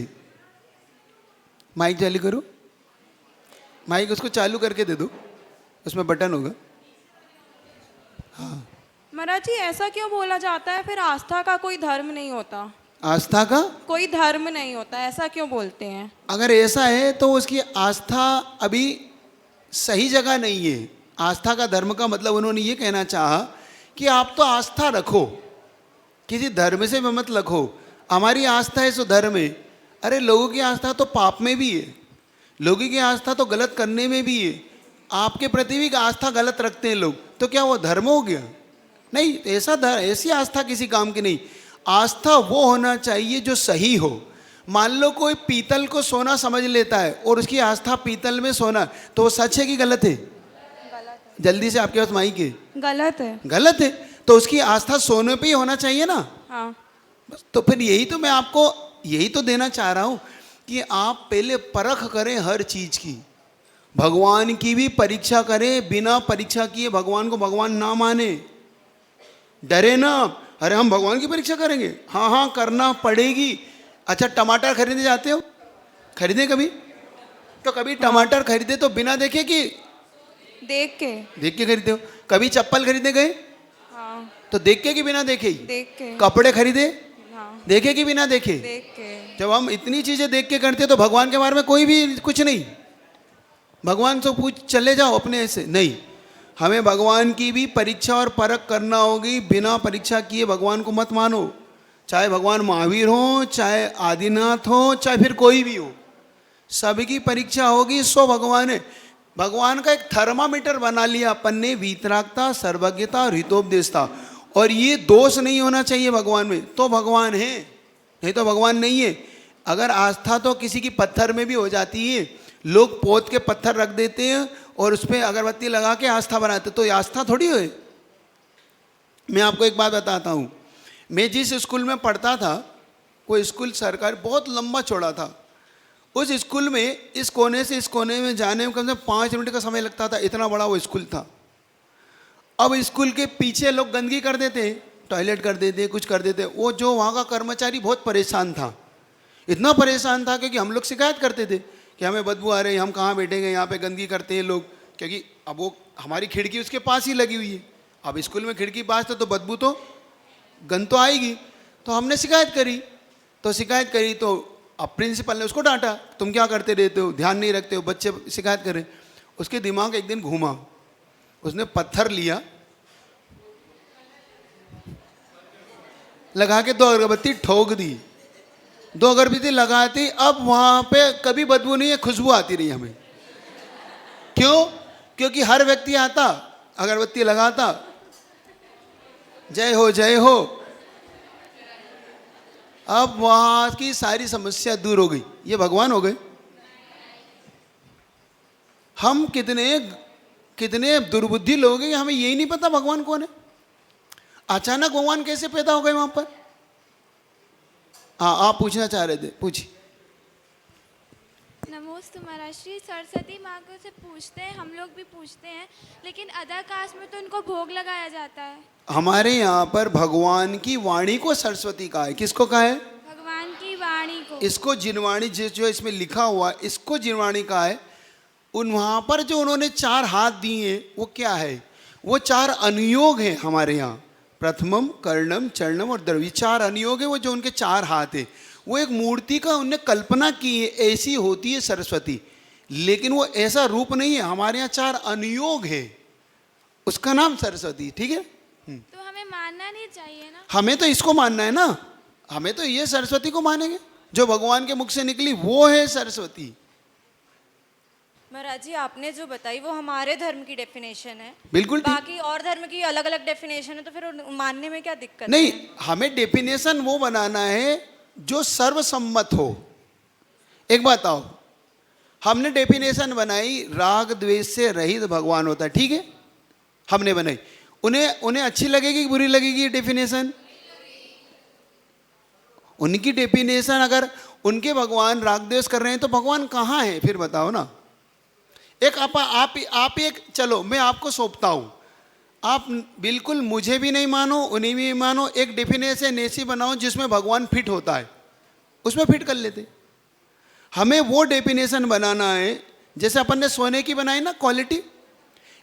माइक चालू करो, माइक उसको चालू करके दे दो, उसमें बटन होगा। हाँ महाराज जी ऐसा क्यों बोला जाता है फिर आस्था का कोई धर्म नहीं होता? आस्था का कोई धर्म नहीं होता, ऐसा क्यों बोलते हैं? अगर ऐसा है तो उसकी आस्था अभी सही जगह नहीं है। आस्था का धर्म का मतलब उन्होंने ये कहना चाहा कि आप तो आस्था रखो, किसी धर्म से मत रखो, हमारी आस्था है सो धर्म है। अरे लोगों की आस्था तो पाप में भी है, लोगों की आस्था तो गलत करने में भी है। आपके प्रति भी आस्था गलत रखते हैं लोग, तो क्या वो धर्म हो गया? नहीं, ऐसी आस्था किसी काम की नहीं। आस्था वो होना चाहिए जो सही हो। मान लो कोई पीतल को सोना समझ लेता है और उसकी आस्था पीतल में सोना, तो वो सच है कि गलत है? जल्दी से, आपके पास माइक है। गलत है। गलत है, तो उसकी आस्था सोने पे ही होना चाहिए ना। हाँ बस, तो फिर यही तो मैं आपको यही तो देना चाह रहा हूँ कि आप पहले परख करें हर चीज की, भगवान की भी परीक्षा करें, बिना परीक्षा किए भगवान को भगवान ना माने, डरे ना। अरे हम भगवान की परीक्षा करेंगे, हाँ हाँ करना पड़ेगी। अच्छा टमाटर खरीदने जाते हो, खरीदे कभी? तो कभी टमाटर खरीदे तो बिना देखे कि देख के खरीदते हो? कभी चप्पल खरीदने गए हाँ तो देख के कि बिना देखे ही? देख के कपड़े खरीदे हाँ देखे कि बिना देखे? देख के। जब हम इतनी चीजें देख के करते तो भगवान के बारे में कोई भी कुछ नहीं। भगवान से पूछ चले जाओ अपने से नहीं, हमें भगवान की भी परीक्षा और परख करना होगी। बिना परीक्षा किए भगवान को मत मानो, चाहे भगवान महावीर हो, चाहे आदिनाथ हो, चाहे फिर कोई भी हो, सबकी परीक्षा होगी। सो भगवान है, भगवान का एक थर्मामीटर बना लिया अपन ने, वीतरागता, सर्वज्ञता और हितोपदेशता। और ये दोष नहीं होना चाहिए भगवान में, तो भगवान है, नहीं तो भगवान नहीं है। अगर आस्था तो किसी की पत्थर में भी हो जाती है, लोग पोत के पत्थर रख देते हैं और उस पर अगरबत्ती लगा के आस्था बनाते, तो ये आस्था थोड़ी है। मैं आपको एक बात बताता हूँ, मैं जिस स्कूल में पढ़ता था वो स्कूल सरकारी बहुत लंबा चौड़ा था। उस स्कूल में इस कोने से इस कोने में जाने में कम से कम 5 मिनट का समय लगता था, इतना बड़ा वो स्कूल था। अब स्कूल के पीछे लोग गंदगी कर देते, टॉयलेट कर देते, कुछ कर देते। वो जो वहाँ का कर्मचारी बहुत परेशान था, इतना परेशान था क्योंकि हम लोग शिकायत करते थे कि हमें बदबू आ रही है, हम कहाँ बैठेंगे, यहाँ पे गंदगी करते हैं लोग। क्योंकि अब वो हमारी खिड़की उसके पास ही लगी हुई है, अब स्कूल में खिड़की पास तो बदबू तो गंद तो आएगी। तो हमने शिकायत करी तो अब प्रिंसिपल ने उसको डांटा, तुम क्या करते रहते हो, ध्यान नहीं रखते हो, बच्चे शिकायत करें। उसके दिमाग एक दिन घूमा, उसने पत्थर लिया, लगा के 2 अगरबत्ती ठोक दी। 2 अगरबत्ती लगाती, अब वहाँ पे कभी बदबू नहीं है, खुशबू आती रही हमें। क्यों? क्योंकि हर व्यक्ति आता, अगरबत्ती लगाता, जय हो जय हो। अब वहाँ की सारी समस्या दूर हो गई। ये भगवान हो गए। हम कितने दुर्बुद्धि लोग हैं, हमें यही नहीं पता भगवान कौन है। अचानक भगवान कैसे पैदा हो गए वहाँ पर? हाँ आप पूछना चाह रहे थे, पूछिए। नमोस्तु महाराज श्री। सरस्वती माँ को से पूछते हैं, हम लोग भी पूछते हैं, लेकिन अदर कास्ट में तो उनको भोग लगाया जाता है। हमारे यहाँ पर भगवान की वाणी को सरस्वती कहा है। किसको कहा है? भगवान की वाणी को। इसको जिनवाणी, जो इसमें लिखा हुआ है, इसको जिनवाणी कहा है। उन वहाँ पर जो उन्होंने 4 हाथ दिए वो क्या है? वो 4 अनुयोग है हमारे यहाँ, प्रथमम, कर्णम, चरणम और द्रवी। 4 अनुयोग है वो, जो उनके 4 हाथ है। वो एक मूर्ति का उनने कल्पना की है, ऐसी होती है सरस्वती, लेकिन वो ऐसा रूप नहीं है। हमारे यहाँ 4 अनुयोग है, उसका नाम सरस्वती। ठीक है, तो हमें मानना नहीं चाहिए ना? हमें तो इसको मानना है ना, हमें तो ये सरस्वती को मानेंगे जो भगवान के मुख से निकली, वो है सरस्वती। महाराज जी आपने जो बताई वो हमारे धर्म की डेफिनेशन है, बिल्कुल ठीक। बाकी और धर्म की अलग अलग डेफिनेशन है, तो फिर मानने में क्या दिक्कत नहीं, है? हमें डेफिनेशन वो बनाना है जो सर्वसम्मत हो। एक बात आओ, हमने डेफिनेशन बनाई राग द्वेष से रहित भगवान होता है, ठीक है, हमने बनाई। उन्हें अच्छी लगेगी कि बुरी लगेगी ये डेफिनेशन? उनकी डेफिनेशन, अगर उनके भगवान राग द्वेष कर रहे हैं तो भगवान कहाँ है फिर बताओ ना। एक आप एक, चलो मैं आपको सौंपता हूँ, आप बिल्कुल मुझे भी नहीं मानो, उन्हें भी नहीं मानो, एक डेफिनेशन ऐसी बनाओ जिसमें भगवान फिट होता है, उसमें फिट कर लेते। हमें वो डेफिनेशन बनाना है जैसे अपन ने सोने की बनाई ना क्वालिटी,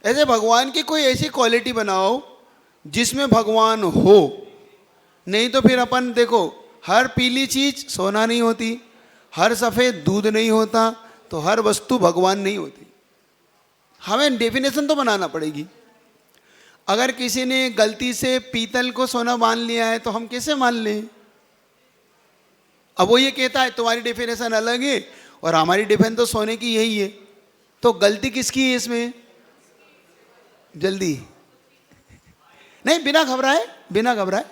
ऐसे भगवान की कोई ऐसी क्वालिटी बनाओ जिसमें भगवान हो। नहीं तो फिर अपन देखो, हर पीली चीज़ सोना नहीं होती, हर सफ़ेद दूध नहीं होता, तो हर वस्तु भगवान नहीं होती। हमें डेफिनेशन तो बनाना पड़ेगी। अगर किसी ने गलती से पीतल को सोना मान लिया है तो हम कैसे मान लें? अब वो ये कहता है तुम्हारी डेफिनेशन अलग है और हमारी डेफिनेशन तो सोने की यही है, तो गलती किसकी है इसमें? जल्दी नहीं, बिना घबराए।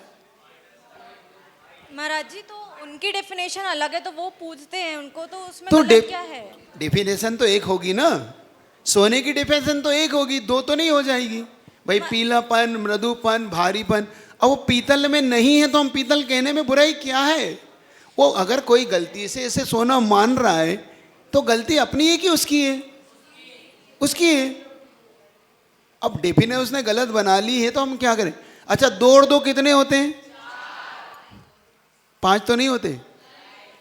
महाराज जी तो उनकी डेफिनेशन अलग है, तो वो पूछते हैं उनको, तो उसमें तो गलत क्या है? डेफिनेशन तो एक होगी ना, सोने की डेफिनेशन तो एक होगी, 2 तो नहीं हो जाएगी भाई। पीलापन, मृदुपन, भारीपन, अब वो पीतल में नहीं है तो हम पीतल कहने में बुराई क्या है? वो अगर कोई गलती से इसे सोना मान रहा है तो गलती अपनी है कि उसकी है? उसकी है। अब डेफिनेशन उसने गलत बना ली है तो हम क्या करें? अच्छा, 2 और 2 कितने होते हैं? 5 तो नहीं होते,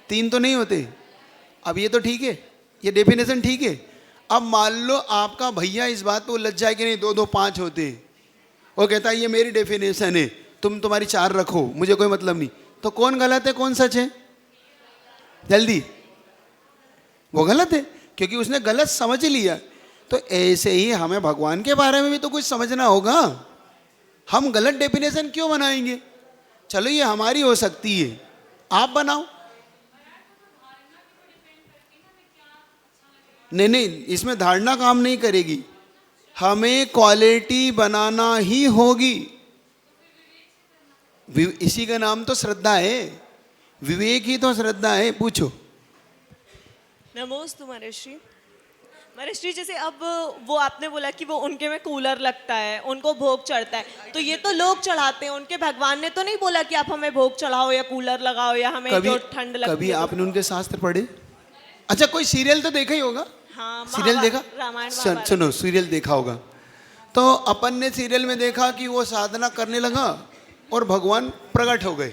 3 तो नहीं होते। अब ये तो ठीक है, ये डेफिनेशन ठीक है। अब मान लो आपका भैया इस बात पे उलझ जाए कि नहीं 2 2 5 होते हैं, वो कहता है ये मेरी डेफिनेशन है, तुम तुम्हारी 4 रखो, मुझे कोई मतलब नहीं। तो कौन गलत है कौन सच है? जल्दी। वो गलत है क्योंकि उसने गलत समझ लिया। तो ऐसे ही हमें भगवान के बारे में भी तो कुछ समझना होगा। हम गलत डेफिनेशन क्यों बनाएंगे? चलो ये हमारी हो सकती है, आप बनाओ। नहीं नहीं, इसमें धारणा काम नहीं करेगी, हमें क्वालिटी बनाना ही होगी। इसी का नाम तो श्रद्धा है, विवेक ही तो श्रद्धा है। पूछो। नमोस्तु महर्षि। महर्षि, जैसे अब वो आपने बोला कि वो उनके में कूलर लगता है, उनको भोग चढ़ता है, तो ये तो लोग चढ़ाते हैं, उनके भगवान ने तो नहीं बोला कि आप हमें भोग चढ़ाओ या कूलर लगाओ या हमें जो ठंड लगती है। कभी आपने उनके शास्त्र पढ़े? अच्छा, कोई सीरियल तो देखा ही होगा। हाँ, सीरियल देखा? रामायण। सुनो, सीरियल देखा होगा। तो अपन ने सीरियल में देखा कि वो साधना करने लगा और भगवान प्रकट हो गए।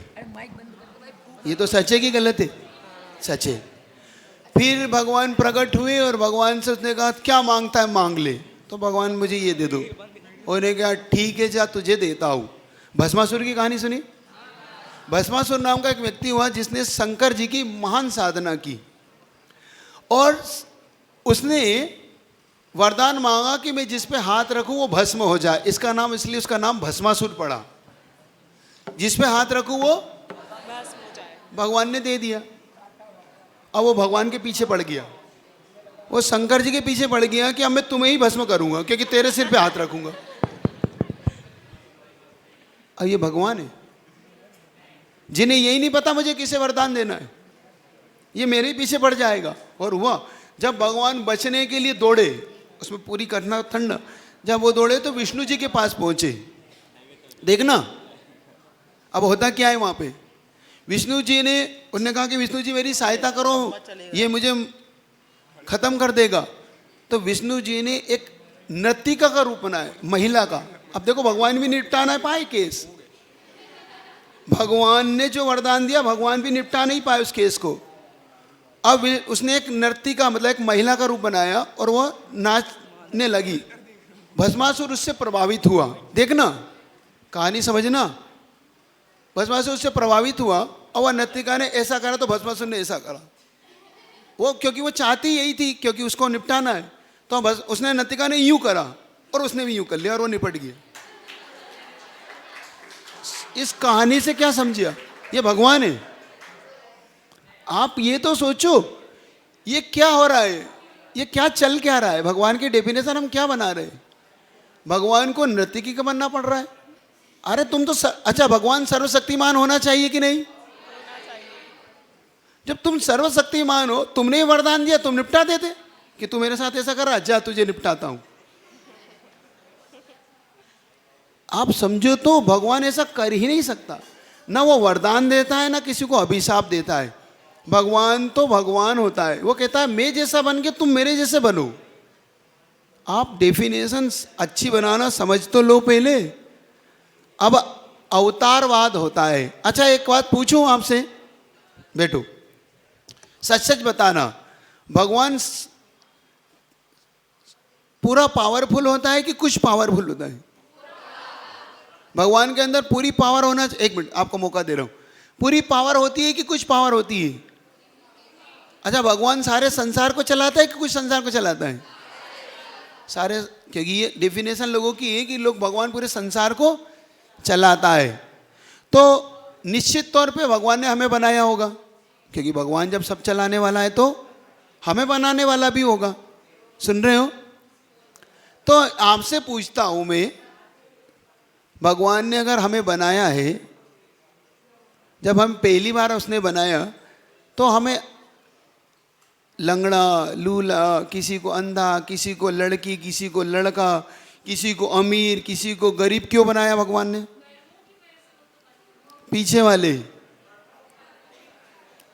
ये तो सच है कि गलत है? सच है। फिर भगवान प्रकट हुए और भगवान से उसने कहा क्या मांगता है मांग ले। तो भगवान मुझे ये दे दो। उन्होंने कहा ठीक है, जा तुझे देता हूँ। भस्मासुर की कहानी सुनी? भस्मासुर नाम का एक व्यक्ति हुआ जिसने शंकर जी की महान साधना की और उसने वरदान मांगा कि मैं जिस पे हाथ रखूं वो भस्म हो जाए। इसका नाम, इसलिए उसका नाम भस्मासुर पड़ा। जिस पे हाथ रखूं वो भस्म हो जाए। भगवान ने दे दिया। अब वो भगवान के पीछे पड़ गया, वो शंकर जी के पीछे पड़ गया कि अब मैं तुम्हें ही भस्म करूंगा क्योंकि तेरे सिर पे हाथ रखूंगा। अब ये भगवान है जिन्हें यही नहीं पता मुझे किसे वरदान देना है, ये मेरे ही पीछे पड़ जाएगा। और हुआ जब भगवान बचने के लिए दौड़े, उसमें पूरी कठिन ठंड, जब वो दौड़े तो विष्णु जी के पास पहुंचे। देखना अब होता क्या है वहां पे। विष्णु जी ने, उन्होंने कहा कि विष्णु जी मेरी सहायता करो, ये मुझे खत्म कर देगा। तो विष्णु जी ने एक नर्तिका का रूप बनाया, महिला का। अब देखो भगवान भी निपटा ना पाए केस। भगवान ने जो वरदान दिया भगवान भी निपटा नहीं पाए उस केस को। अब उसने एक नर्तिका मतलब एक महिला का रूप बनाया और वो नाचने लगी। भस्मासुर उससे प्रभावित हुआ। देखना कहानी समझना। भस्मासुर उससे प्रभावित हुआ और वह नर्तिका ने ऐसा करा तो भस्मासुर ने ऐसा करा। वो क्योंकि वो चाहती यही थी, क्योंकि उसको निपटाना है। तो बस उसने, नर्तिका ने यूं करा और उसने भी यूं कर लिया और वो निपट गया। इस कहानी से क्या समझिया? ये भगवान है। आप ये तो सोचो ये क्या हो रहा है, ये क्या चल क्या रहा है। भगवान की डेफिनेशन हम क्या बना रहे हैं? भगवान को नर्तकी का बनना पड़ रहा है। अरे तुम तो अच्छा, भगवान सर्वशक्तिमान होना चाहिए कि नहीं? जब तुम सर्वशक्तिमान हो, तुमने ही वरदान दिया, तुम निपटा देते कि तू मेरे साथ ऐसा कर रहा, जा तुझे निपटाता हूं। आप समझो तो भगवान ऐसा कर ही नहीं सकता। ना वो वरदान देता है ना किसी को अभिशाप देता है। भगवान तो भगवान होता है। वो कहता है मैं जैसा बन के तुम मेरे जैसे बनो। आप डेफिनेशन अच्छी बनाना समझ तो लो पहले। अब अवतारवाद होता है। अच्छा एक बात पूछूं आपसे, बैठो, सच सच बताना, भगवान पूरा पावरफुल होता है कि कुछ पावरफुल होता है? भगवान के अंदर पूरी पावर होना चाहिए। एक मिनट आपको मौका दे रहा हूं। पूरी पावर होती है कि कुछ पावर होती है? अच्छा, भगवान सारे संसार को चलाता है कि कुछ संसार को चलाता है? सारे, क्योंकि ये डेफिनेशन लोगों की है कि लोग भगवान पूरे संसार को चलाता है। तो निश्चित तौर पे भगवान ने हमें बनाया होगा, क्योंकि भगवान जब सब चलाने वाला है तो हमें बनाने वाला भी होगा। सुन रहे हो? तो आपसे पूछता हूं मैं, भगवान ने अगर हमें बनाया है, जब हम पहली बार उसने बनाया तो हमें लंगड़ा, लूला, किसी को अंधा, किसी को लड़की, किसी को लड़का, किसी को अमीर, किसी को गरीब क्यों बनाया भगवान ने? पीछे वाले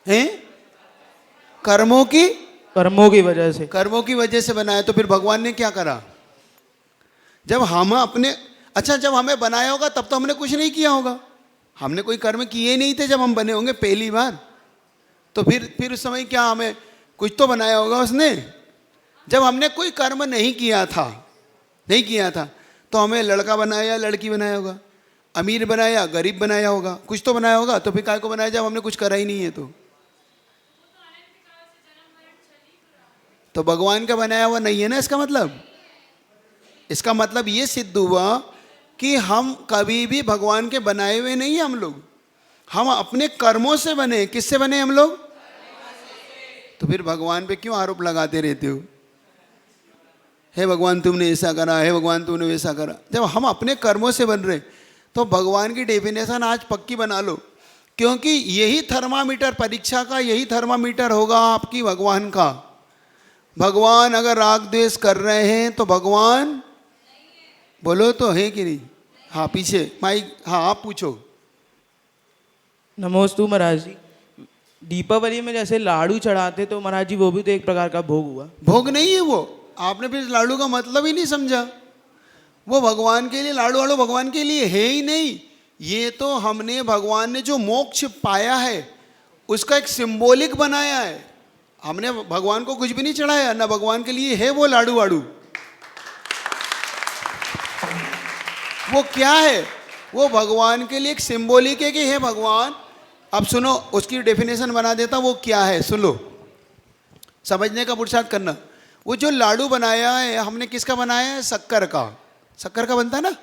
हैं कर्मों की कर्मों की वजह से। कर्मों की वजह से बनाया, तो फिर भगवान ने क्या करा? जब हम अपने, अच्छा जब हमें बनाया होगा तब तो हमने कुछ नहीं किया होगा, हमने कोई कर्म किए नहीं थे जब हम बने होंगे पहली बार, तो फिर उस समय क्या हमें कुछ तो बनाया होगा उसने। जब हमने कोई कर्म नहीं किया था तो हमें लड़का बनाया लड़की बनाया होगा, अमीर बनाया गरीब बनाया होगा, कुछ तो बनाया होगा, तो फिर काय को बनाया जब हमने कुछ करा ही नहीं है? तो भगवान का बनाया हुआ नहीं है ना, इसका मतलब ये सिद्ध हुआ कि हम कभी भी भगवान के बनाए हुए नहीं हैं। हम अपने कर्मों से बने। किससे बने हम लोग? तो फिर भगवान पे क्यों आरोप लगाते रहते हो? हे भगवान तुमने ऐसा करा, हे भगवान तुमने वैसा करा। जब हम अपने कर्मों से बन रहे तो भगवान की डेफिनेशन आज पक्की बना लो, क्योंकि यही थर्मामीटर, परीक्षा का यही थर्मामीटर होगा आपकी भगवान का। भगवान अगर राग द्वेष कर रहे हैं तो भगवान, बोलो तो है कि नहीं? हाँ पीछे माइक, हाँ आप पूछो। नमोस्तु महाराज जी। दीपावली में जैसे लाडू चढ़ाते तो महाराज जी वो भी तो एक प्रकार का भोग हुआ। भोग नहीं है वो, आपने फिर लाडू का मतलब ही नहीं समझा। वो भगवान के लिए लाडू वाडू भगवान के लिए है ही नहीं। ये तो हमने, भगवान ने जो मोक्ष पाया है उसका एक सिंबॉलिक बनाया है। हमने भगवान को कुछ भी नहीं चढ़ाया, ना भगवान के लिए है वो लाडू वाडू। वो क्या है? वो भगवान के लिए एक सिंबॉलिक है कि हे भगवान। अब सुनो, उसकी डेफिनेशन बना देता, वो क्या है सुन लो, समझने का पुरुषार्थ करना। वो जो लाडू बनाया है हमने, किसका बनाया है? शक्कर का। शक्कर का बनता है ना।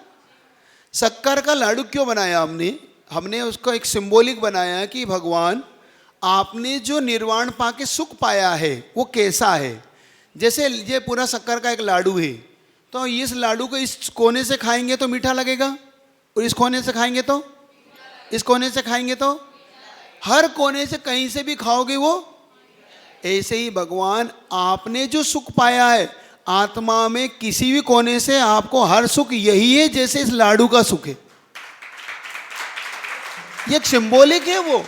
शक्कर का लाडू क्यों बनाया हमने उसको एक सिंबॉलिक बनाया कि भगवान आपने जो निर्वाण पाके सुख पाया है वो कैसा है। जैसे ये पूरा शक्कर का एक लाडू है, तो इस लाडू को इस कोने से खाएंगे तो मीठा लगेगा, और इस कोने से खाएंगे तो, इस कोने से खाएंगे तो, हर कोने से कहीं से भी खाओगे वो। ऐसे ही भगवान आपने जो सुख पाया है आत्मा में, किसी भी कोने से आपको हर सुख यही है जैसे इस लाडू का सुख है। ये एक सिंबॉलिक है, वो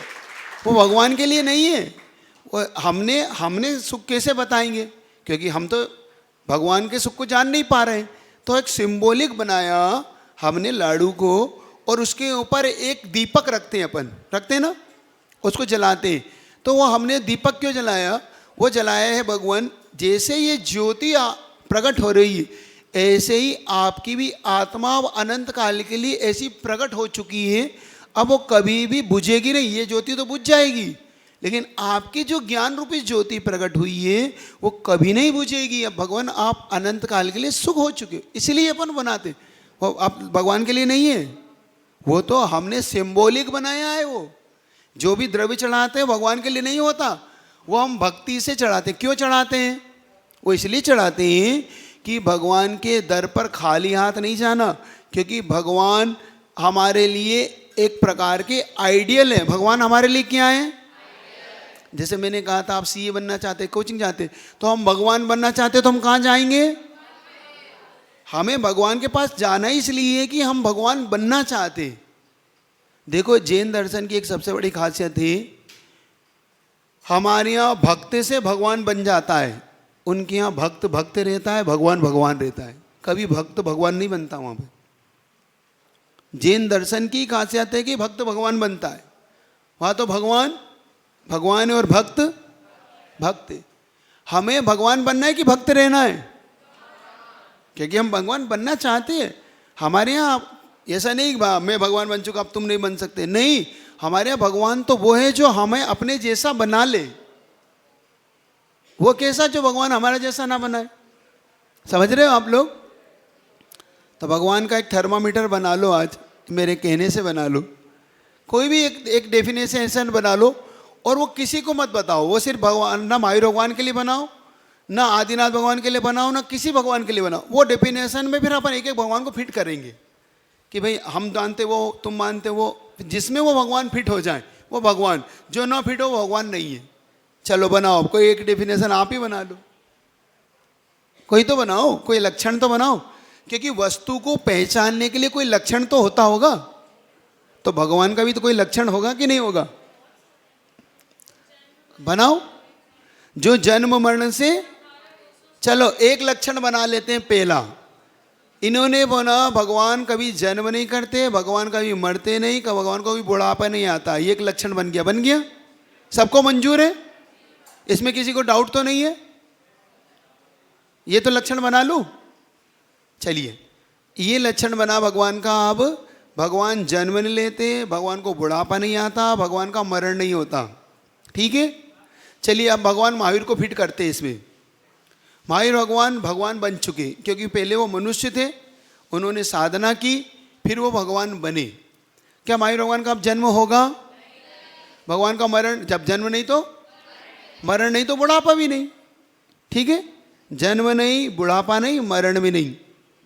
भगवान के लिए नहीं है। वो हमने सुख कैसे बताएंगे, क्योंकि हम तो भगवान के सुख को जान नहीं पा रहे हैं। तो एक सिंबॉलिक बनाया हमने लाडू को, और उसके ऊपर एक दीपक रखते हैं ना, उसको जलाते हैं। तो वो हमने दीपक क्यों जलाया? वो जलाया है भगवान, जैसे ये ज्योति प्रकट हो रही है ऐसे ही आपकी भी आत्मा अब अनंत काल के लिए ऐसी प्रकट हो चुकी है। अब वो कभी भी बुझेगी नहीं, ये ज्योति तो बुझ जाएगी, लेकिन आपकी जो ज्ञान रूपी ज्योति प्रकट हुई है वो कभी नहीं बुझेगी। अब भगवान आप अनंत काल के लिए सुख हो चुके, इसलिए अपन बनाते। वो आप भगवान के लिए नहीं है, वो तो हमने सिंबॉलिक बनाया है। वो जो भी द्रव्य चढ़ाते हैं भगवान के लिए नहीं होता, वो हम भक्ति से चढ़ाते। क्यों चढ़ाते हैं? वो इसलिए चढ़ाते हैं कि भगवान के दर पर खाली हाथ नहीं जाना, क्योंकि भगवान हमारे लिए एक प्रकार के आइडियल है। भगवान हमारे लिए क्या है? जैसे मैंने कहा था, आप सीए बनना चाहते, कोचिंग जाते, तो हम भगवान बनना चाहते तो हम कहाँ जाएंगे? हमें भगवान के पास जाना इसलिए है कि हम भगवान बनना चाहते। देखो, जैन दर्शन की एक सबसे बड़ी खासियत है, हमारे यहाँ भक्त से भगवान बन जाता है, उनके यहाँ भक्त भक्त रहता है, भगवान भगवान रहता है। कभी भक्त भगवान नहीं बनता वहाँ पे। जैन दर्शन की खासियत है कि भक्त भगवान बनता है, वहाँ तो भगवान भगवान है और भक्त भक्त है। हमें भगवान बनना है कि भक्त रहना है? क्योंकि हम भगवान बनना चाहते हैं। हमारे यहाँ ऐसा नहीं कि मैं भगवान बन चुका अब तुम नहीं बन सकते, नहीं। हमारे यहाँ भगवान तो वो है जो हमें अपने जैसा बना ले। वो कैसा? जो भगवान हमारा जैसा ना बनाए। समझ रहे हो आप लोग? तो भगवान का एक थर्मामीटर बना लो, आज मेरे कहने से बना लो। कोई भी एक डेफिनेशन बना लो, और वो किसी को मत बताओ। वो सिर्फ भगवान, ना महावीर भगवान के लिए बनाओ, ना आदिनाथ भगवान के लिए बनाओ, ना किसी भगवान के लिए बनाओ। वो डेफिनेशन में फिर अपन एक एक भगवान को फिट करेंगे कि भाई हम मानते वो, तुम मानते वो, जिसमें वो भगवान फिट हो जाए वो भगवान, जो ना फिट हो वो भगवान नहीं है। चलो बनाओ, कोई एक डेफिनेशन आप ही बना लो, कोई तो बनाओ, कोई लक्षण तो बनाओ, क्योंकि वस्तु को पहचानने के लिए कोई लक्षण तो होता होगा। तो भगवान का भी तो कोई लक्षण होगा कि नहीं होगा? बनाओ। जो जन्म मरण से, चलो एक लक्षण बना लेते हैं पहला, इन्होंने बोला भगवान कभी जन्म नहीं करते, भगवान कभी मरते नहीं, भगवान को कभी बुढ़ापा नहीं आता, ये एक लक्षण बन गया। बन गया? सबको मंजूर है? इसमें किसी को डाउट तो नहीं है? ये तो लक्षण बना लूं। चलिए, ये लक्षण बना भगवान का। अब भगवान जन्म नहीं लेते, भगवान को बुढ़ापा नहीं आता, भगवान का मरण नहीं होता। ठीक है, चलिए अब भगवान महावीर को फिट करते हैं इसमें। महावीर भगवान बन चुके, क्योंकि पहले वो मनुष्य थे, उन्होंने साधना की, फिर वो भगवान बने। क्या महावीर भगवान का अब जन्म होगा? भगवान का मरण, जब जन्म नहीं तो मरण नहीं, तो बुढ़ापा भी नहीं। ठीक है, जन्म नहीं, बुढ़ापा नहीं, मरण भी नहीं।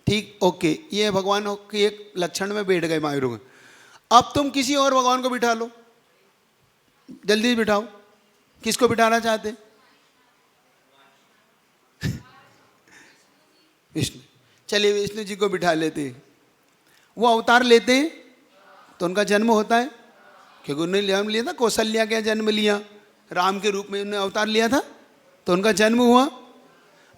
ठीक, ओके, ये भगवान के एक लक्षण में बैठ गए महावीर भगवान। अब तुम किसी और भगवान को बिठा लो, जल्दी बिठाओ। किसको बिठाना चाहते? विष्णु। चलिए विष्णु जी को बिठा लेते। वो अवतार लेते हैं तो उनका जन्म होता है, क्योंकि उन्होंने जन्म लिया था, कौशल्या का जन्म लिया, राम के रूप में उन्होंने अवतार लिया था, तो उनका जन्म हुआ।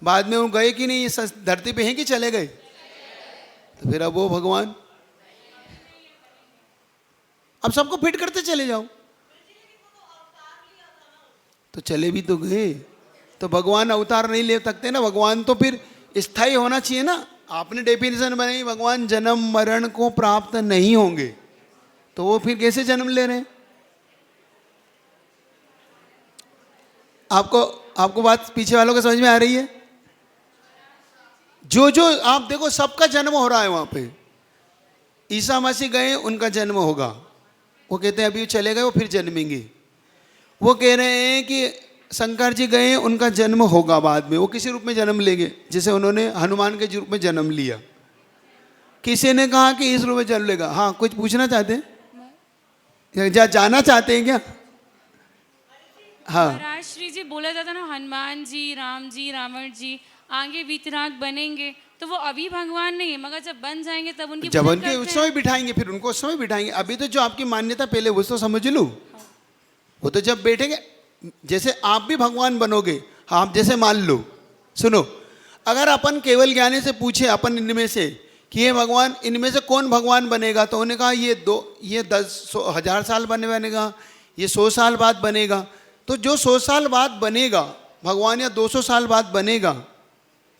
बाद में वो गए कि नहीं, ये धरती पे हैं कि चले गए? तो फिर अब वो भगवान। अब सबको फिट करते चले जाओ। तो चले भी तो गए, तो भगवान अवतार नहीं ले सकते ना। भगवान तो फिर स्थायी होना चाहिए ना। आपने डेफिनेशन बनाई भगवान जन्म मरण को प्राप्त नहीं होंगे, तो वो फिर कैसे जन्म ले रहे हैं? आपको बात पीछे वालों को समझ में आ रही है? जो आप देखो, सबका जन्म हो रहा है वहां पे। ईसा मसीह गए, उनका जन्म होगा, वो कहते हैं अभी चले गए, वो फिर जन्मेंगे। वो कह रहे हैं कि शंकर जी गए, उनका जन्म होगा बाद में, वो किसी रूप में जन्म लेंगे, जैसे उन्होंने हनुमान के रूप में जन्म लिया। किसी ने कहा कि इस रूप में जन्म लेगा। हाँ, कुछ पूछना चाहते हैं? जाना चाहते हैं क्या? हाँ, महाराज श्री जी बोला जाता ना, हनुमान जी, राम जी, रावण जी आगे वीतराग बनेंगे, तो वो अभी भगवान नहीं है, मगर जब बन जाएंगे तब उनकी जब उनके उस समय बिठाएंगे, फिर उनको उस समय बिठाएंगे। अभी तो जो आपकी मान्यता पहले वो तो समझ लो। वो तो जब बैठेंगे, जैसे आप भी भगवान बनोगे। आप जैसे मान लो, सुनो, अगर अपन केवल ज्ञानी से पूछे अपन इनमें से कि ये भगवान, इनमें से कौन भगवान बनेगा, तो उन्होंने कहा ये 10,000 साल बनेगा, ये 100 साल बाद बनेगा। तो जो 100 साल बाद बनेगा भगवान, या 200 साल बाद बनेगा,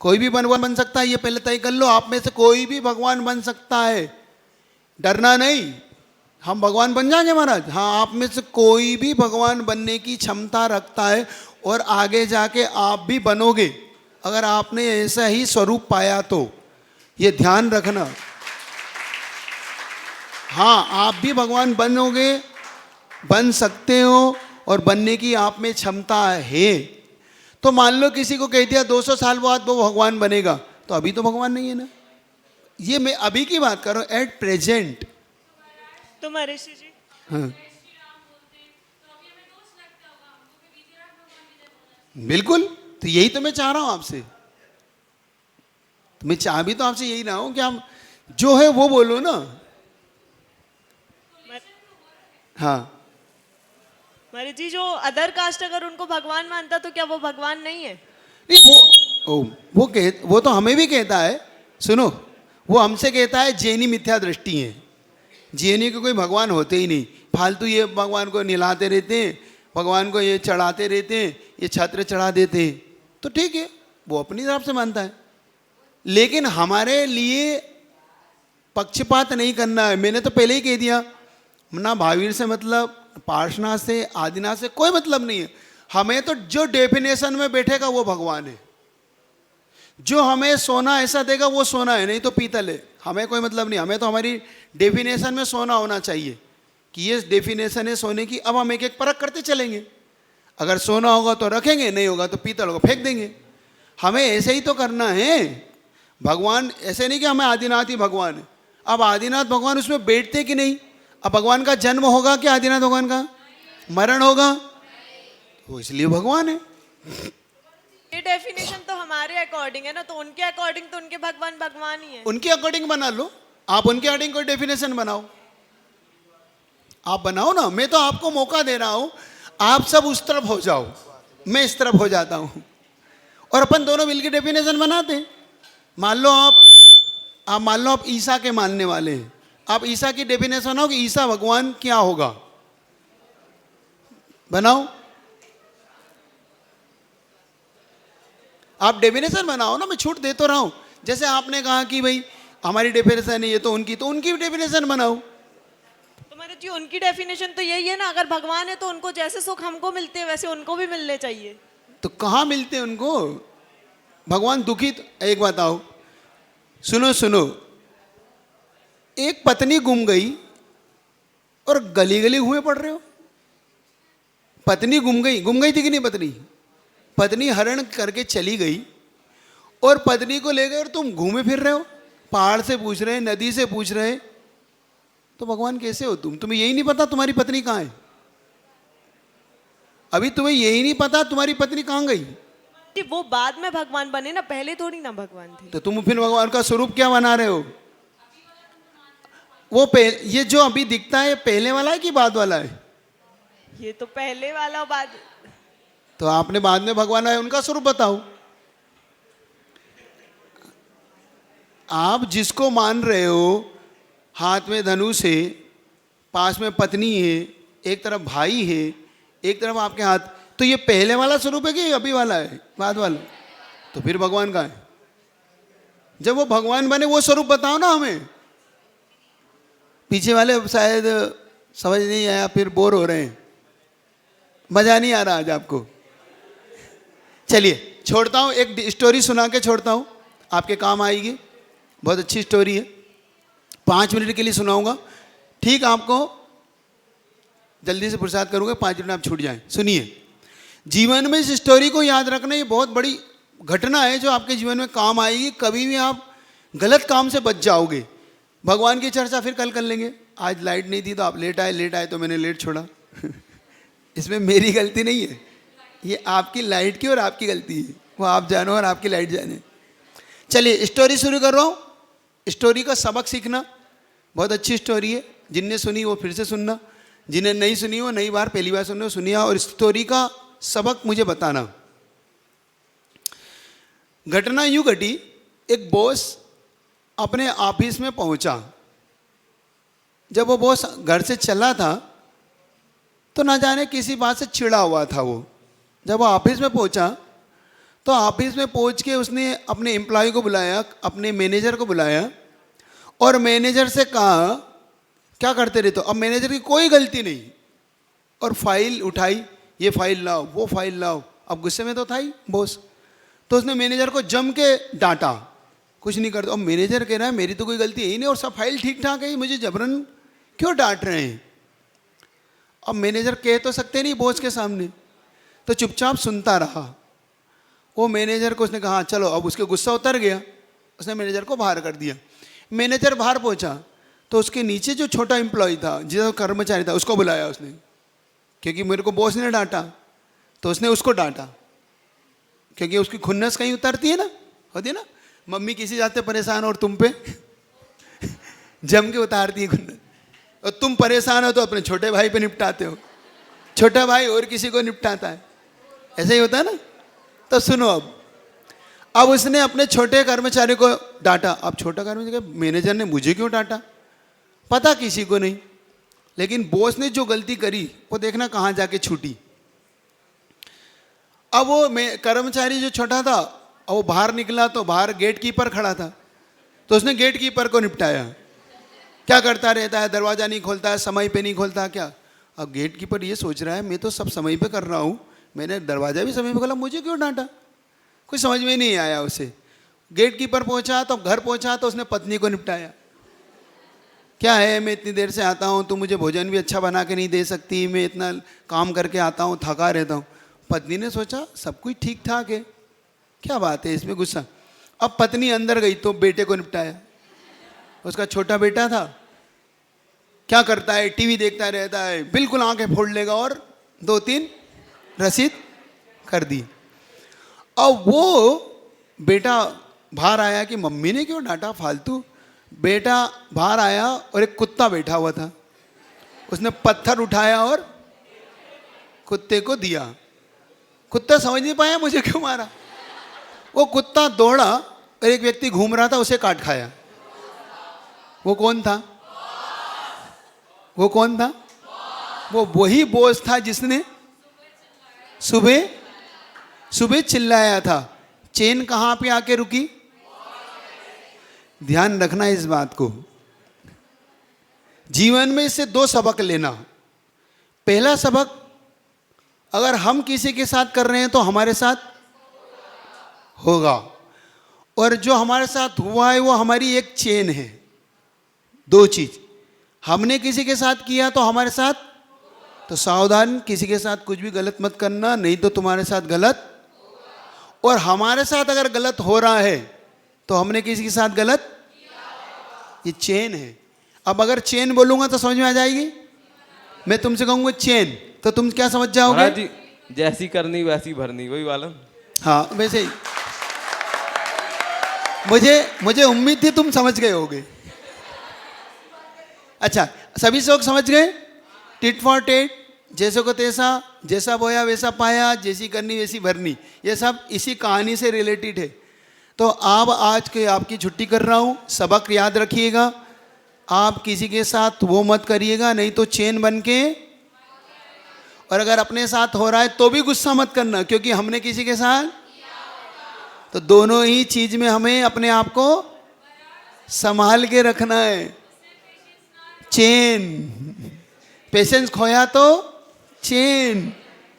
कोई भी भगवान बन सकता है, ये पहले तय कर लो। आप में से कोई भी भगवान बन सकता है, डरना नहीं। हम भगवान बन जाएंगे महाराज? हाँ, आप में से कोई भी भगवान बनने की क्षमता रखता है, और आगे जाके आप भी बनोगे, अगर आपने ऐसा ही स्वरूप पाया तो। ये ध्यान रखना। हाँ, आप भी भगवान बनोगे, बन सकते हो, और बनने की आप में क्षमता है। तो मान लो किसी को कह दिया 200 साल बाद वो भगवान बनेगा, तो अभी तो भगवान नहीं है ना। ये मैं अभी की बात कर रहा हूँ, एट प्रेजेंट। तो महर्षि जी, हाँ, बिल्कुल। तो यही तो मैं चाह रहा हूं आपसे। तो मैं चाह भी तो आपसे यही रहा हूं कि हम जो है वो बोलो ना। हाँ, महर्षि जी, जो अदर कास्ट अगर उनको भगवान मानता तो क्या वो भगवान नहीं है? नहीं, वो तो हमें भी कहता है। सुनो, वो हमसे कहता है जैनी मिथ्या दृष्टि है, जैनी के कोई भगवान होते ही नहीं, फालतू ये भगवान को निलाते रहते हैं, भगवान को ये चढ़ाते रहते हैं, ये छत्र चढ़ा देते हैं। तो ठीक है, वो अपनी तरफ से मानता है, लेकिन हमारे लिए पक्षपात नहीं करना है। मैंने तो पहले ही कह दिया ना, महावीर से मतलब, पार्श्वनाथ से, आदिनाथ से कोई मतलब नहीं है। हमें तो जो डेफिनेशन में बैठेगा वो भगवान है। जो हमें सोना ऐसा देगा वो सोना है, नहीं तो पीतल है। हमें कोई मतलब नहीं, हमें तो हमारी डेफिनेशन में सोना होना चाहिए कि ये डेफिनेशन है सोने की। अब हम एक एक परख करते चलेंगे। अगर सोना होगा तो रखेंगे, नहीं होगा तो पीतल होगा फेंक देंगे। हमें ऐसे ही तो करना है। भगवान ऐसे नहीं कि हमें आदिनाथ ही भगवान है। अब आदिनाथ भगवान उसमें बैठते कि नहीं? अब भगवान का जन्म होगा क्या? आदिनाथ भगवान का मरण होगा? वो इसलिए भगवान है। ये डेफिनेशन तो हमारे अकॉर्डिंग है ना, तो उनके अकॉर्डिंग तो उनके भगवान भगवान ही है। उनके अकॉर्डिंग बना लो, आप उनके अकॉर्डिंग कोई डेफिनेशन बनाओ, आप बनाओ ना। मैं तो आपको मौका दे रहा हूं, आप सब उस तरफ हो जाओ। मैं इस तरफ हो जाता हूँ, और अपन दोनों मिलकर डेफिनेशन बनाते हैं। मान लो आप ईसा के मानने वाले हैं, आप ईसा की डेफिनेशन हो कि ईसा भगवान क्या होगा, बनाओ, आप डेफिनेशन बनाओ ना, मैं छूट दे तो रहा हूं। जैसे आपने कहा कि भाई हमारी डेफिनेशन है ये, तो उनकी भी डेफिनेशन बनाओ। तो महाराज जी उनकी डेफिनेशन तो यही है ना, अगर भगवान है तो उनको जैसे सुख हमको मिलते हैं वैसे उनको भी मिलने चाहिए। तो कहाँ मिलते हैं उनको? भगवान दुखी एक बात आओ, सुनो, एक पत्नी गुम गई और गली गली हुए पड़ रहे हो। पत्नी गुम गई थी कि नहीं? पत्नी हरण करके चली गई और पत्नी को ले गए और तुम घूमे फिर रहे हो, पहाड़ से पूछ रहे, नदी से पूछ रहे, तो भगवान कैसे हो तुम? तुम्हें यही नहीं पता तुम्हारी पत्नी कहाँ है? अभी तुम्हें यही नहीं पता तुम्हारी पत्नी कहाँ गई? कि वो बाद में भगवान बने ना, पहले थोड़ी ना भगवान थे। तो तुम फिर भगवान का स्वरूप क्या बना रहे हो? ये जो अभी दिखता है पहले वाला है कि बाद वाला है? ये तो पहले वाला बाद। तो आपने बाद में भगवान आए उनका स्वरूप बताओ। आप जिसको मान रहे हो, हाथ में धनुष है, पास में पत्नी है, एक तरफ भाई है, एक तरफ आपके हाथ, तो ये पहले वाला स्वरूप है कि अभी वाला है, बाद वाला? तो फिर भगवान का है। जब वो भगवान बने वो स्वरूप बताओ ना हमें। पीछे वाले शायद समझ नहीं आया, फिर बोर हो रहे हैं, मजा नहीं आ रहा आज आपको। चलिए छोड़ता हूँ, एक स्टोरी सुना के छोड़ता हूँ, आपके काम आएगी, बहुत अच्छी स्टोरी है, 5 मिनट के लिए सुनाऊंगा, ठीक? आपको जल्दी से पुरुषार्थ करूँगा, 5 मिनट आप छूट जाएं। सुनिए, जीवन में इस स्टोरी को याद रखना, ये बहुत बड़ी घटना है जो आपके जीवन में काम आएगी। कभी भी आप गलत काम से बच जाओगे। भगवान की चर्चा फिर कल कर लेंगे। आज लाइट नहीं थी तो आप लेट आए तो मैंने लेट छोड़ा इसमें मेरी गलती नहीं है, ये आपकी लाइट की और आपकी गलती है, वो आप जानो और आपकी लाइट जाने। चलिए स्टोरी शुरू कर रहा हूँ। स्टोरी का सबक सीखना, बहुत अच्छी स्टोरी है, जिनने सुनी वो फिर से सुनना, जिन्हें नहीं सुनी वो नई बार पहली बार सुनना, सुनिया और स्टोरी का सबक मुझे बताना। घटना यूं घटी, एक बॉस अपने ऑफिस में पहुंचा। जब वो बॉस घर से चला था तो ना जाने किसी बात से चिढ़ा हुआ था वो। जब वो ऑफिस में पहुंचा तो ऑफिस में पहुंच के उसने अपने एम्प्लॉय को बुलाया, अपने मैनेजर को बुलाया और मैनेजर से कहा क्या करते रहते हो? अब मैनेजर की कोई गलती नहीं, और फाइल उठाई, ये फाइल लाओ, वो फाइल लाओ। अब गुस्से में तो था ही बॉस, तो उसने मैनेजर को जम के डांटा, कुछ नहीं करते। अब मैनेजर कह रहा है मेरी तो कोई गलती है ही नहीं और सब फाइल ठीक ठाक है, मुझे जबरन क्यों डांट रहे हैं? अब मैनेजर कह तो सकते नहीं बॉस के सामने, तो चुपचाप सुनता रहा। वो मैनेजर को उसने कहा चलो, अब उसके गुस्सा उतर गया, उसने मैनेजर को बाहर कर दिया। मैनेजर बाहर पहुंचा तो उसके नीचे जो छोटा एम्प्लॉय था, जो कर्मचारी था, उसको बुलाया उसने, क्योंकि मेरे को बॉस ने डांटा तो उसने उसको डांटा, क्योंकि उसकी खुन्नस कहीं उतरती है ना, होती है ना, मम्मी किसी जाते परेशान और तुम पे जम के उतारती है खुन्नस, और तुम परेशान हो तो अपने छोटे भाई पे निपटाते हो, छोटा भाई और किसी को निपटाता है, ऐसा ही होता है ना। तो सुनो, अब उसने अपने छोटे कर्मचारी को डांटा। अब छोटा कर्मचारी, मैनेजर ने मुझे क्यों डांटा पता किसी को नहीं, लेकिन बॉस ने जो गलती करी वो देखना कहाँ जाके छूटी। अब वो कर्मचारी जो छोटा था, अब वो बाहर निकला तो बाहर गेट कीपर खड़ा था, तो उसने गेट कीपर को निपटाया। क्या करता रहता है, दरवाज़ा नहीं खोलता है, समय पे नहीं खोलता क्या? अब गेट कीपर ये सोच रहा है मैं तो सब समय पे कर रहा हूँ, मैंने दरवाज़ा भी समय पे खोला, मुझे क्यों डांटा? कुछ समझ में नहीं आया उसे। गेट कीपर पहुँचा तो घर पहुँचा तो उसने पत्नी को निपटाया। क्या है, मैं इतनी देर से आता हूँ, तो मुझे भोजन भी अच्छा बना के नहीं दे सकती, मैं इतना काम करके आता हूँ, थका रहता हूँ। पत्नी ने सोचा सब कुछ ठीक ठाक है, क्या बात है इसमें गुस्सा। अब पत्नी अंदर गई तो बेटे को निपटाया। उसका छोटा बेटा था, क्या करता है, टीवी देखता रहता है, बिल्कुल आंखें फोड़ लेगा, और 2-3 रसीद कर दी। अब वो बेटा बाहर आया कि मम्मी ने क्यों डांटा फालतू। बेटा बाहर आया और एक कुत्ता बैठा हुआ था, उसने पत्थर उठाया और कुत्ते को दिया। कुत्ता समझ नहीं पाया मुझे क्यों मारा। वो कुत्ता दौड़ा और एक व्यक्ति घूम रहा था, उसे काट खाया। वो कौन था? वो कौन था? वो वही बॉस था जिसने सुबह सुबह चिल्लाया था। चेन कहां पे आके रुकी? ध्यान रखना इस बात को। जीवन में इससे दो सबक लेना। पहला सबक, अगर हम किसी के साथ कर रहे हैं तो हमारे साथ होगा, और जो हमारे साथ हुआ है वो हमारी एक चेन है। दो चीज, हमने किसी के साथ किया तो हमारे साथ, तो सावधान, किसी के साथ कुछ भी गलत मत करना, नहीं तो तुम्हारे साथ गलत। और हमारे साथ अगर गलत हो रहा है तो हमने किसी के साथ गलत, ये चेन है। अब अगर चेन बोलूंगा तो समझ में आ जाएगी। मैं तुमसे कहूंगा चेन, तो तुम क्या समझ जाओगे? महाराज जी जैसी करनी वैसी भरनी, वही वाला। हाँ वैसे ही। मुझे उम्मीद थी तुम समझ गए होगे। अच्छा, सभी लोग समझ गए? टिट फॉर टेट, जैसे को तैसा, जैसा बोया वैसा पाया, जैसी करनी वैसी भरनी, ये सब इसी कहानी से रिलेटेड है। तो आप आज के आपकी छुट्टी कर रहा हूँ, सबक याद रखिएगा। आप किसी के साथ वो मत करिएगा, नहीं तो चेन बन के, और अगर अपने साथ हो रहा है तो भी गुस्सा मत करना, क्योंकि हमने किसी के साथ, तो दोनों ही चीज में हमें अपने आप को संभाल के रखना है। चेन, पेशेंस खोया तो चेन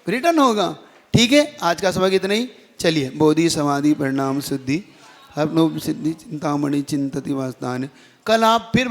रिटर्न होगा। ठीक है, आज का सबक इतना ही। चलिए, बोधि समाधि परिणाम सिद्धि हरनो सिद्धि चिंतामणि चिंतति वासदान। कल आप फिर